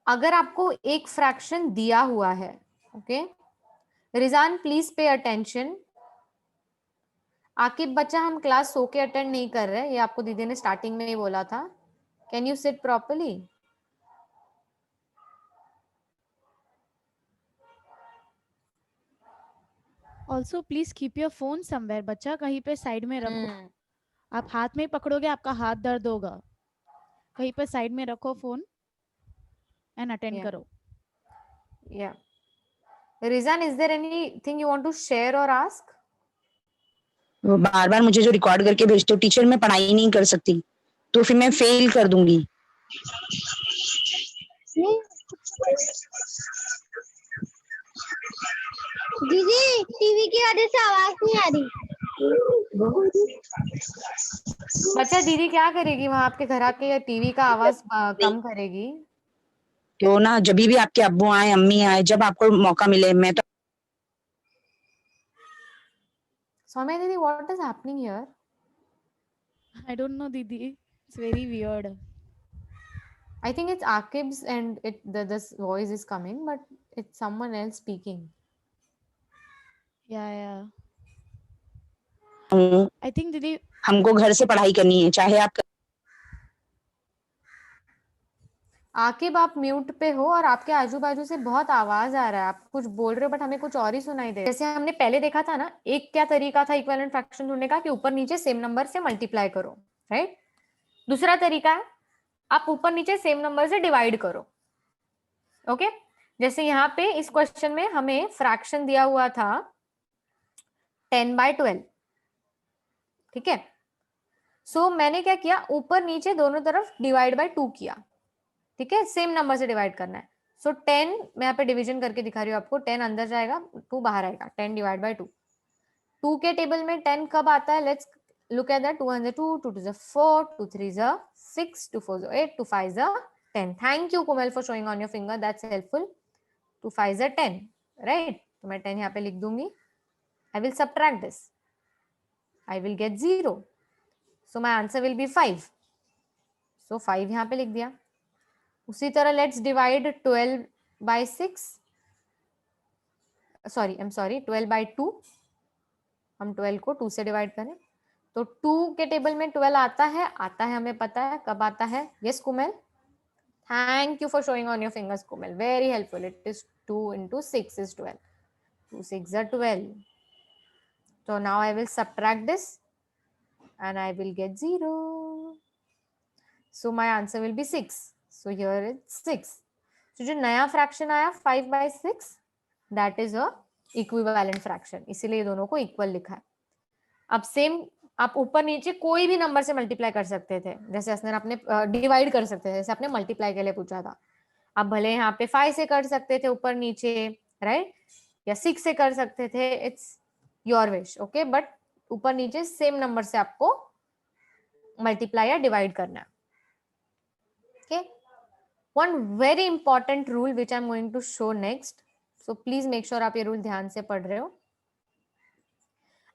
अगर आपको एक फ्रैक्शन दिया हुआ है, okay, Rizan please pay attention. Akib बच्चा, हम क्लास सो के अटेंड नहीं कर रहे, ये आपको दीदी ने स्टार्टिंग में ही बोला था। Can you sit properly? Also please keep your phone somewhere, बच्चा कहीं पे साइड में रखो। आप हाथ में पकड़ोगे आपका हाथ दर्द होगा, कहीं पे साइड में रखो फोन एंड अटेंड करो। Yeah. Rizan, is there anything you want to share or ask? वो बार बार मुझे जो रिकॉर्ड करके भेजते हो टीचर, मैं पढ़ाई नहीं कर सकती तो फिर मैं फेल कर दूंगी। दीदी टीवी की वजह से आवाज नहीं आ रही। बच्चा दीदी क्या करेगी वहां आपके घर आके, टीवी का आवाज कम करेगी। तो ना जब भी आपके अब्बू आए अम्मी आए, जब आपको मौका मिले, मैं तो सौम्या दीदी, what is happening here? I don't know, Didi. It's very weird. I think it's Akib's and this voice is coming, but it's someone else speaking. Yeah. हूँ, I think, Didi, हमको घर से पढ़ाई करनी है, चाहे आप आकिब आप म्यूट पे हो और आपके आजू बाजू से बहुत आवाज आ रहा है, आप कुछ बोल रहे हो बट हमें कुछ और ही सुनाई दे रहा है। जैसे हमने पहले देखा था ना, एक क्या तरीका था इक्विवेलेंट फ्रैक्शन ढूंढने का कि ऊपर नीचे सेम नंबर से मल्टीप्लाई करो, राइट। दूसरा तरीका है आप ऊपर नीचे सेम नंबर से डिवाइड करो। ओके, जैसे यहाँ पे इस क्वेश्चन में हमें फ्रैक्शन दिया हुआ था 10/12, ठीक है। सो मैंने क्या किया, ऊपर नीचे दोनों तरफ डिवाइड बाय 2 किया, ठीक है, सेम नंबर से डिवाइड करना है। सो 10 मैं यहाँ पे डिवीजन करके दिखा रही हूँ आपको, 10 अंदर जाएगा 2 बाहर आएगा, 10 डिवाइड बाय 2। 2 के टेबल में 10 कब आता है, let's look at that. 2 1 2, 2 2 4, 2 3 6, 2 4 8, 2 5 10। Thank you Kumail for showing on your finger, that's helpful. 2 5 10, right. तो मैं 10 यहाँ पे लिख दूंगी। I will subtract this, I will get 0, so my answer will be 5। सो 5 यहाँ पे लिख दिया। उसी तरह let's divide 12/6, sorry I am sorry 12/2। हम 12 को 2 से डिवाइड करें तो 2 के टेबल में 12 आता है हमें पता है कब आता है। Yes Kumail, thank you for showing on your fingers Kumail, very helpful. It is 2 into 6 is 12, 2 6 are 12. So now I will subtract this and I will get 0. So my answer will be 6. So here it's 6. So जो नया fraction आया 5/6, that is a equivalent fraction, इसीलिए दोनों को equal लिखा है। अब same आप ऊपर नीचे कोई भी नंबर से मल्टीप्लाई कर सकते थे, जैसे असनर आपने डिवाइड कर सकते थे, जैसे आपने मल्टीप्लाई के लिए पूछा था। आप भले यहाँ पे 5 से कर सकते थे ऊपर नीचे, राइट, या 6 से कर सकते थे, it's your wish, okay. But ऊपर नीचे सेम नंबर से आपको मल्टीप्लाई या डिवाइड करना है, okay. One very important rule which I am going to show next, so please make sure आप ये रूल ध्यान से पढ़ रहे हो।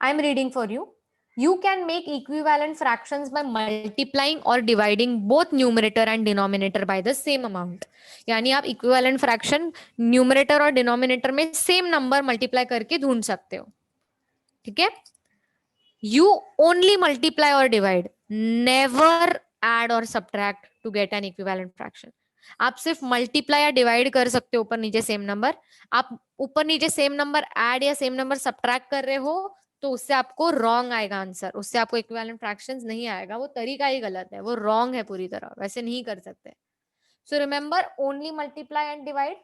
I am reading for you. You can make equivalent fractions by multiplying or dividing both numerator and denominator by the same amount. यानी आप equivalent fraction numerator और denominator में same number multiply करके ढूंढ सकते हो, ठीक है। You only multiply or divide, never add or subtract to get an equivalent fraction. आप सिर्फ मल्टीप्लाई या डिवाइड कर सकते हो ऊपर नीचे सेम नंबर। आप ऊपर नीचे सेम नंबर ऐड या सेम नंबर सब्ट्रैक्ट कर रहे हो तो उससे आपको रॉन्ग आएगा आंसर, उससे आपको इक्विवेलेंट फ्रैक्शंस नहीं आएगा, वो तरीका ही गलत है, वो रॉन्ग है पूरी तरह, वैसे नहीं कर सकते। So remember, only multiply and divide,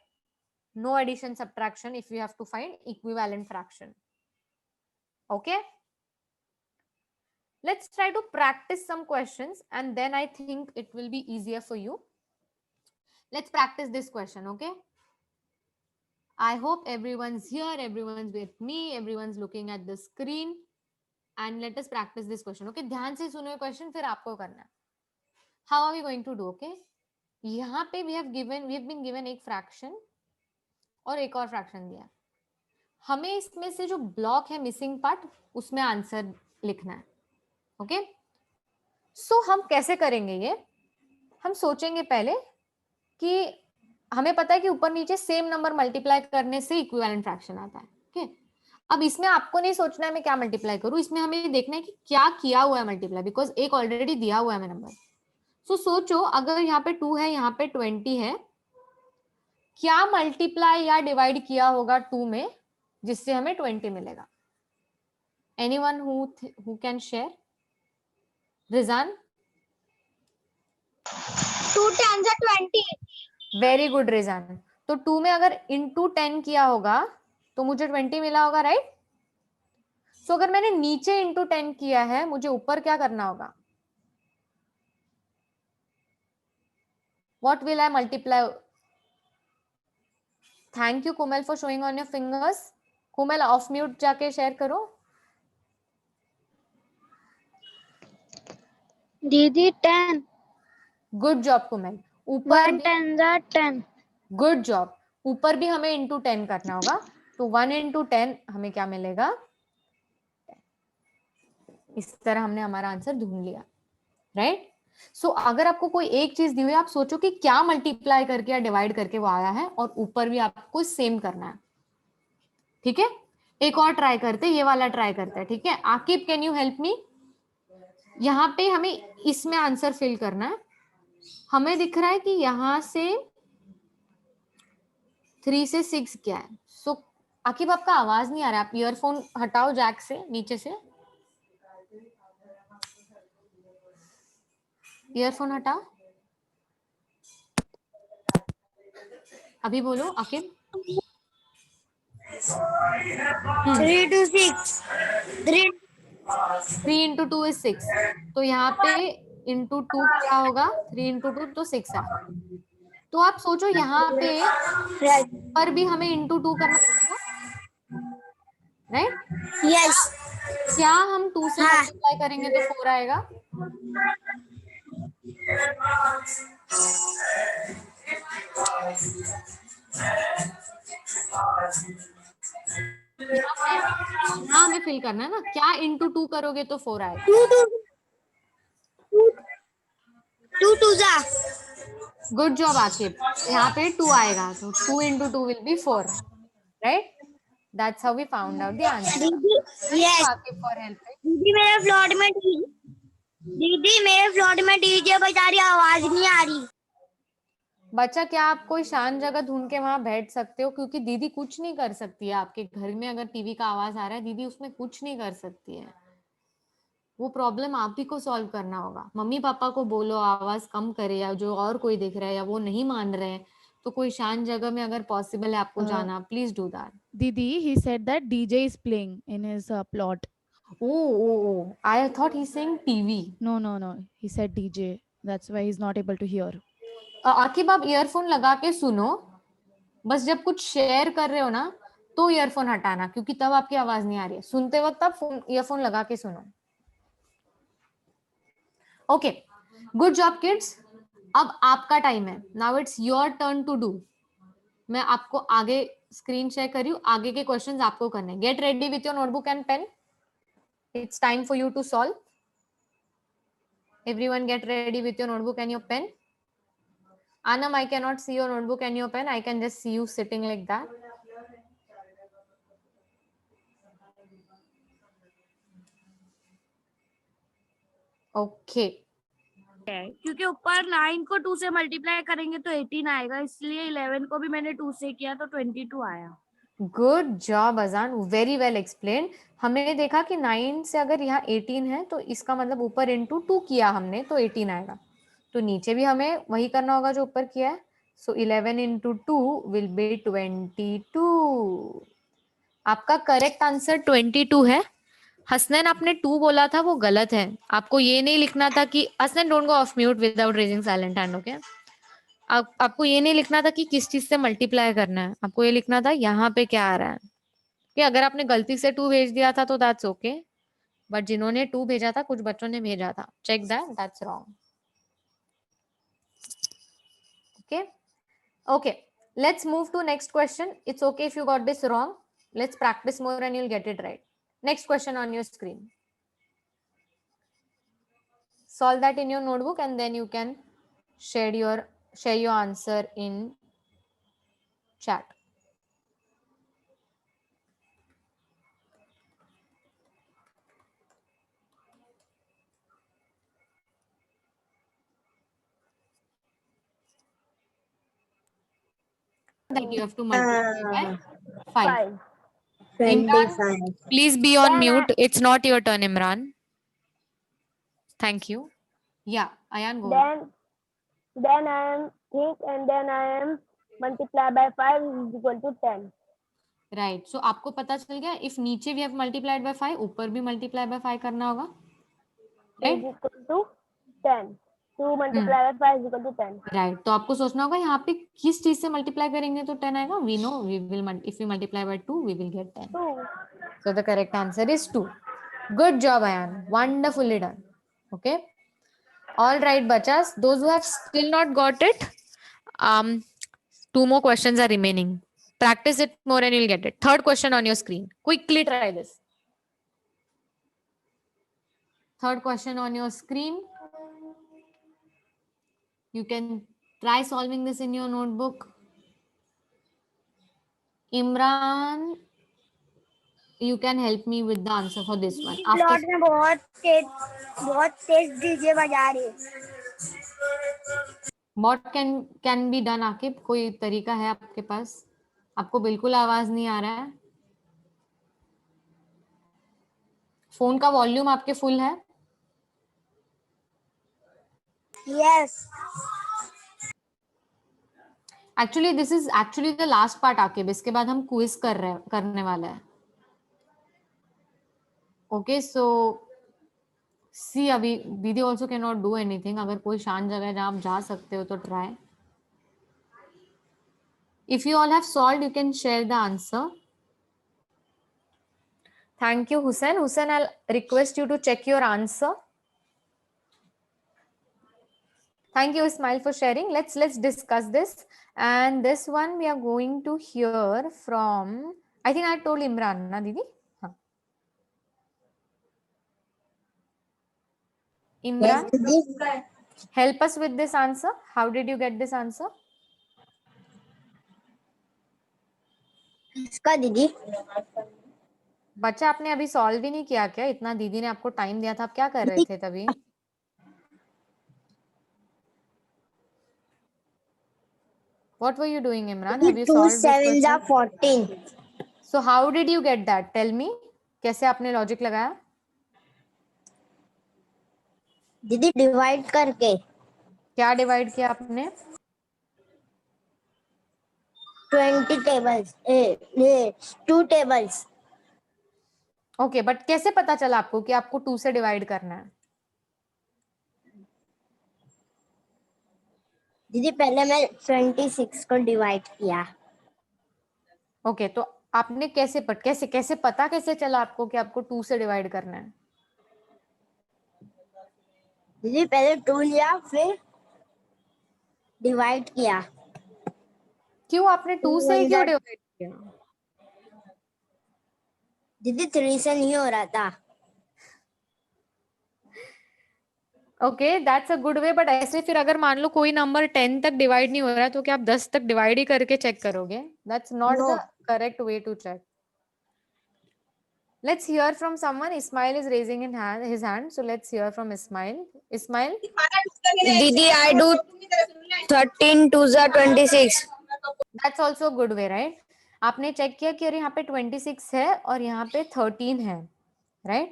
no addition subtraction if you have to find equivalent fraction, okay. Let's try to practice some questions and then I think it will be easier for you. Let's practice this question, okay? I hope everyone's here, everyone's with me, everyone's looking at the screen, and let us practice this question. Okay, ध्यान से सुनो question, फिर आपको करना है. How are we going to do? Okay, यहाँ पे we have been given एक फ्रैक्शन और एक और फ्रैक्शन दिया. हमें इसमें से जो ब्लॉक है मिसिंग पार्ट, उसमें आंसर लिखना है. ओके, सो हम कैसे करेंगे ये? हम सोचेंगे पहले कि हमें पता है कि ऊपर नीचे सेम नंबर मल्टीप्लाई करने से इक्विवेलेंट फ्रैक्शन आता है. ओके, अब इसमें आपको नहीं सोचना है मैं क्या मल्टीप्लाई करूं, इसमें हमें देखना है कि क्या किया हुआ है मल्टीप्लाई, बिकॉज एक ऑलरेडी दिया हुआ है नंबर. सो सोचो अगर यहाँ पे 2 है, यहाँ पे 20 है, क्या मल्टीप्लाई या डिवाइड किया होगा 2 में जिससे हमें 20 मिलेगा? Anyone who can share? Rizan? 2 10 20. Very good Rizan. तो 2 में अगर इंटू 10 किया होगा तो मुझे 20 मिला होगा, राइट? सो अगर मैंने नीचे इंटू 10 किया है, मुझे ऊपर क्या करना होगा? What will I multiply? Thank you Kumal for showing on your fingers. Kumal off mute जाके शेयर करो. दीदी 10. Good job Kumal. ऊपर 1 10 10. Good job. ऊपर भी हमें इंटू 10 करना होगा, तो 1 इंटू 10 हमें क्या मिलेगा? इस तरह हमने हमारा आंसर ढूंढ लिया, राइट? सो अगर आपको कोई एक चीज दी हुई है, आप सोचो कि क्या मल्टीप्लाई करके या डिवाइड करके वो आया है, और ऊपर भी आपको सेम करना है. ठीक है, एक और ट्राई करते, ये वाला ट्राई करते हैं. ठीक है, Aqib can you help me? यहाँ पे हमें इसमें आंसर फिल करना है. हमें दिख रहा है कि यहाँ से 3 से 6 क्या है. सो आकिब आपका आवाज नहीं आ रहा है, आप ईयरफोन हटाओ जैक से, नीचे से ईयरफोन हटाओ. अभी बोलो आकिब. 3 to 6. 3 into 2 is 6. तो यहाँ पे इंटू 2 क्या होगा? 3 इंटू 2 तो 6 है. तो आप सोचो यहाँ पे पर भी हमें इंटू 2 करना पड़ेगा, राइट? यस. क्या हम 2 से मल्टीप्लाई करेंगे तो 4 आएगा? हाँ, हमें फिल करना है ना. क्या इंटू 2 करोगे तो 4 आएगा? 2 2 जा. Good job Aqib. यहाँ पे 2 आएगा, तो 2 into 2 will be 4, right? That's how we found out the answer. दीदी यस. Aqib for help. दीदी मेरे फ्लॉट में डीजे बजा रही, आवाज नहीं आ रही. बच्चा, क्या आप कोई शांत जगह ढूंढ के वहां बैठ सकते हो? क्योंकि दीदी कुछ नहीं कर सकती है. आपके घर में अगर टीवी का आवाज आ रहा है, दीदी उसमें कुछ नहीं कर सकती है. वो प्रॉब्लम आप ही को सॉल्व करना होगा. मम्मी पापा को बोलो आवाज कम करे, या जो और कोई दिख रहा है या वो नहीं मान रहे हैं, तो कोई शांत जगह में अगर पॉसिबल है आपको जाना, please do that. Didi, he said that DJ is playing in his plot. Oh, I thought he's saying TV. No. He said DJ. That's why he's not able to hear. Aqib आप earphone लगा के सुनो. बस जब कुछ share कर रहे हो ना, तो ईयरफोन हटाना, क्योंकि तब आपकी आवाज नहीं आ रही है. सुनते वक्त आप ईयरफोन लगा के सुनो. Okay, good job kids. अब आपका टाइम है. Now it's your turn to do. मैं आपको आगे स्क्रीन शेयर कर रही हूँ, आगे के क्वेश्चंस आपको करने. Get ready with your notebook and pen. It's time for you to solve. Everyone get ready with your notebook and your pen. Anam, I cannot see your notebook and your pen. I can just see you sitting like that. Okay. क्योंकि ऊपर 9 को 2 से multiply करेंगे तो 18 आएगा, इसलिए 11 को भी मैंने 2 से किया तो 22 आया. गुड जॉब अजान, वेरी वेल एक्सप्लेन. हमने देखा कि 9 से अगर यहाँ 18 है तो इसका मतलब ऊपर इंटू 2 किया हमने तो 18 आएगा. तो नीचे भी हमें वही करना होगा जो ऊपर किया है. सो 11 इंटू 2 विल बी 22. आपका करेक्ट आंसर 22 है. हसनैन, आपने 2 बोला था, वो गलत है. आपको ये नहीं लिखना था कि Hasnain, don't go of mute without raising silent hand. Okay, आपको ये नहीं लिखना था कि किस चीज से मल्टीप्लाई करना है, आपको ये लिखना था यहाँ पे क्या आ रहा है। कि अगर आपने गलती से 2 भेज दिया था तो दैट्स ओके, बट जिन्होंने 2 भेजा था, कुछ बच्चों ने भेजा था, check that's wrong. Okay okay, let's move to next question. It's okay if you got this wrong. Let's practice more and you'll get it right. Next question on your screen. Solve that in your notebook and then you can share your answer in chat. That you have to multiply by 5. 5. Imran, please be on mute. It's not your turn, Imran. Thank you. Yeah, Ayan, go ahead. Then I am think and then I am multiply by 5 is equal to 10. Right, सो आपको पता चल गया, if नीचे भी have multiplied by 5, ऊपर भी multiply by 5 करना होगा, Is equal to 10. 2 multiply by 5 is equal to 10. Right. तो आपको सोचना होगा यहाँ पे किस चीज से मल्टीप्लाई करेंगे तो 10 आएगा। We know we will, if we multiply by 2 we will get 10। 2. So the correct answer is 2। Good job Ayan, wonderfully done. Okay, all right bachas, those who have still not got it, 2 more questions are remaining. Practice it more and you'll get it. Third question on your screen. Quickly try this. Third question on your screen. You can try solving this in your notebook. Imran, you can help me with the answer for this one. Plot में बहुत तेज DJ बजा रही है। What can be done Aqib? कोई तरीका है आपके पास? आपको बिल्कुल आवाज नहीं आ रहा है? फोन का वॉल्यूम आपके फुल है? Yes. Actually this is actually the last part Aqib, इसके बाद हम क्विज करने वाले हैं। ओके, सो सी अभी दीदी also can not do anything. अगर कोई शांत जगह है जहाँ आप जा सकते हो तो try. If you all have solved, you can share the answer. Thank you, Hussain. Hussain, I'll request you to check your answer. Thank you, Ismail, for sharing. Let's discuss this. And this one we are going to hear from, I think I told Imran, na Didi? Haan. Imran, help us with this answer. How did you get this answer? इसका दीदी बच्चा आपने अभी solve ही नहीं किया क्या? इतना दीदी ने आपको टाइम दिया था, आप क्या कर रहे थे तभी? What were you doing, Imran? Have you solved this question? 2 7 14. So how did you get that? Tell me. कैसे आपने लॉजिक लगाया? दीदी डिवाइड करके। क्या डिवाइड किया आपने? 20 टेबल्स 2 टेबल्स। ओके, बट कैसे पता चला आपको कि आपको 2 से डिवाइड करना है? दीदी पहले मैं 26 को डिवाइड किया। ओके, तो आपने कैसे पता कैसे चला आपको कि आपको 2 से डिवाइड करना है? दीदी पहले 2 लिया फिर डिवाइड किया। क्यों आपने 2 से क्यों डिवाइड किया? दीदी 3 से नहीं हो रहा था। Okay, that's a good way, but ऐसे फिर अगर मान लो कोई नंबर 10 तक डिवाइड नहीं हो रहा है तो क्या आप 10 तक डिवाइड ही करके चेक करोगे? That's not the correct way to check. Let's hear from someone. Ismail is raising his hand. So let's hear from Ismail. Ismail? दीदी I do 13 2 26. That's also a good way, right? आपने check किया कि अरे यहाँ पे 26 है और यहाँ पे 13 है, right?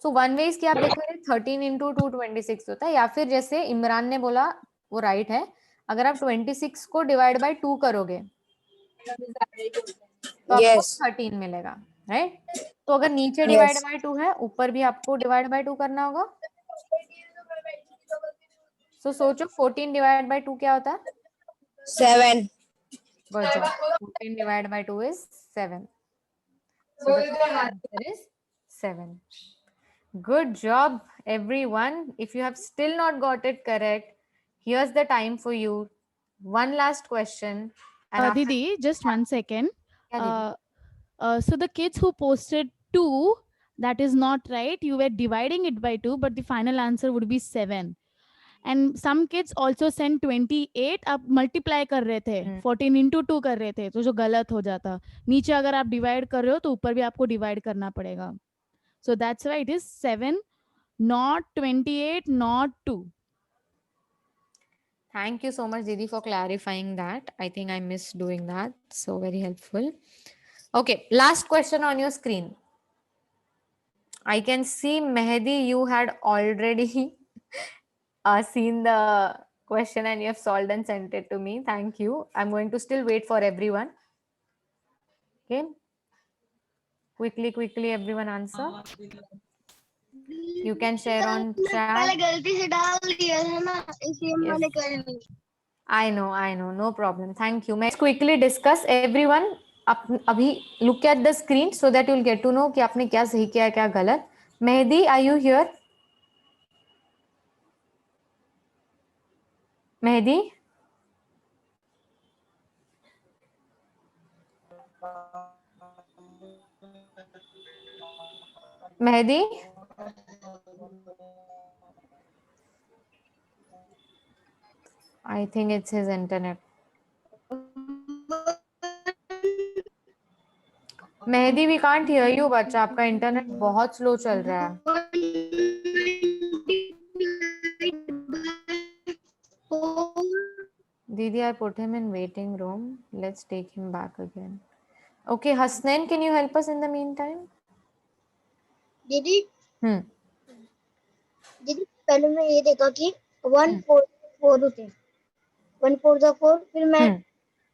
So one way is कि आप देखोगे 13 into 2 26 होता है, या फिर जैसे इमरान ने बोला वो राइट है, अगर आप 26 को डिवाइड बाय 2 करोगे तो आपको 13 मिलेगा, राइट? तो अगर नीचे डिवाइड बाय 2 है, ऊपर भी आपको डिवाइड बाय 2 करना होगा. सो सोचो 14 डिवाइड बाय 2 क्या होता है? 7. Good job. 14 divided by 2 is 7. So the correct answer is 7. Good job, everyone. If you have still not got it correct, here's the time for you. One last question. And after- Didi, just 1 second. Yeah, Didi. So the kids who posted 2, that is not right. You were dividing it by 2, but the final answer would be 7. And some kids also sent 28, आप multiply कर रहे थे, 14 into 2 कर रहे थे, तो जो गलत हो जाता. नीचे अगर आप डिवाइड कर रहे हो तो ऊपर भी आपको डिवाइड करना पड़ेगा. So that's why it is 7, not 28, not 2. Thank you so much, Didi, for clarifying that. I think I missed doing that. So very helpful. Okay, last question on your screen. I can see, Mehdi, you had already seen the question and you have solved and sent it to me. Thank you. I'm going to still wait for everyone. Okay. Quickly, everyone answer. You can share on पहले chat. गलती से डाल दिया था ना, इसलिए Yes. मैंने कर ली. I know, no problem. Thank you. Let's quickly discuss. Everyone, अभी look at the screen so that you'll get to know कि आपने क्या सही किया है क्या गलत. Mehdi, are you here? Mehdi? Mehdi? I think it's his internet. Mehdi, we can't hear you, बच्चा. आपका इंटरनेट बहुत स्लो चल रहा है. Didi, I put him in waiting room. Let's take him back again. Okay, Hasnain, can you help us in the meantime? दीदी दीदी पहले मैं ये देखा कि 1 4 4 होते हैं. 1 4 जा 4, फिर मैं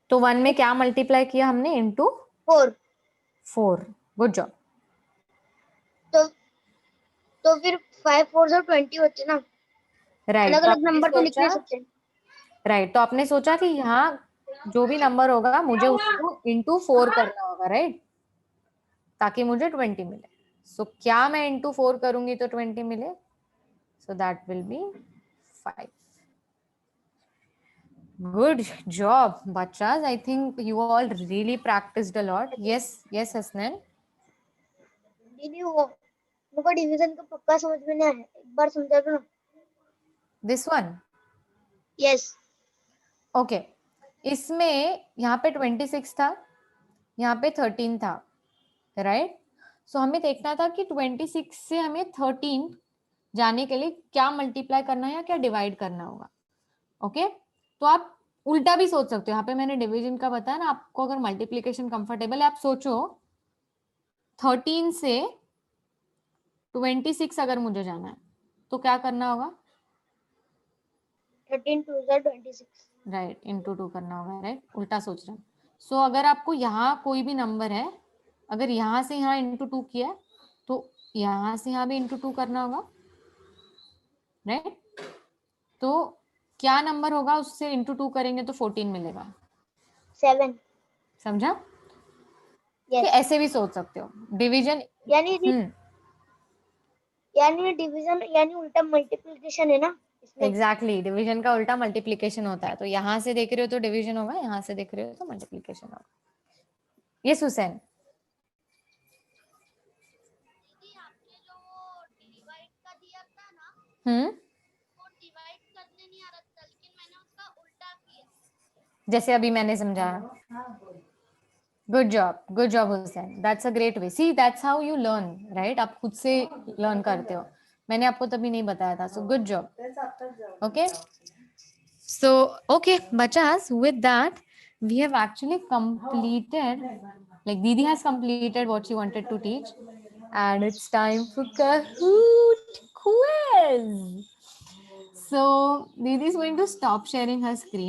तो 1 में क्या मल्टीप्लाई किया हमने? इनटू 4. Good job. तो फिर 5 4 जा 20 होते हैं ना. राइट. अलग अलग नंबर तो लिख नहीं सकते. राइट. तो आपने सोचा कि यहाँ जो भी नंबर होगा मुझे उसको इनटू 4 करना होगा, राइट, ताकि मुझे 20 मिले. सो क्या मैं इनटू 4 करूंगी तो 20 मिले? So that will be 5. Good job, bachas. I think you all really practiced a lot. Yes, Hasnain. दीदी वो मुझे डिवीजन का पक्का समझ में नहीं आया, एक बार समझा दो ना. This one. यस. Okay. इसमें यहाँ पे 26 था, यहाँ पे 13 था, राइट. सो हमें देखना था कि 26 से हमें 13 जाने के लिए क्या मल्टीप्लाई करना है या क्या डिवाइड करना होगा. ओके. तो आप उल्टा भी सोच सकते हो. यहाँ पे मैंने डिवीजन का बताया ना. आपको अगर मल्टीप्लिकेशन कंफर्टेबल है, आप सोचो 13 से 26 अगर मुझे जाना है तो क्या करना होगा? 13 2 जा 26. राइट. इनटू 2 करना होगा, राइट. उल्टा सोच रहे हैं. सो अगर आपको यहाँ कोई भी नंबर है, अगर यहाँ से यहाँ इनटू 2 किया तो यहाँ से यहाँ भी इनटू 2 करना होगा, राइट. तो क्या नंबर होगा उससे इनटू 2 करेंगे तो 14 मिलेगा. 7. समझा? यस. ऐसे भी सोच सकते हो. डिवीजन यानी डिवीजन यानी उल्टा मल्टीप्लिकेशन है ना इसमें. एग्जैक्टली. डिवीजन का उल्टा मल्टीप्लिकेशन होता है. तो यहाँ से देख रहे हो तो डिवीजन होगा, यहाँ से देख रहे हो तो मल्टीप्लिकेशन होगा. यस हुसैन. दीदी आपने जो वो डिवाइड का दिया था ना, वो डिवाइड करने नहीं आ रहा था, लेकिन मैंने उसका उल्टा किया. जैसे अभी मैंने समझाया. Good job Hussain. That's a great way. See, that's how you learn, right. आप खुद से लर्न करते हो. मैंने आपको तभी नहीं बताया था. So good job. Okay. So, okay, bachas, with that, we have actually completed, like Didi has completed what she wanted to teach, and it's time for Kahoot quiz. So, Didi is going to stop sharing her screen.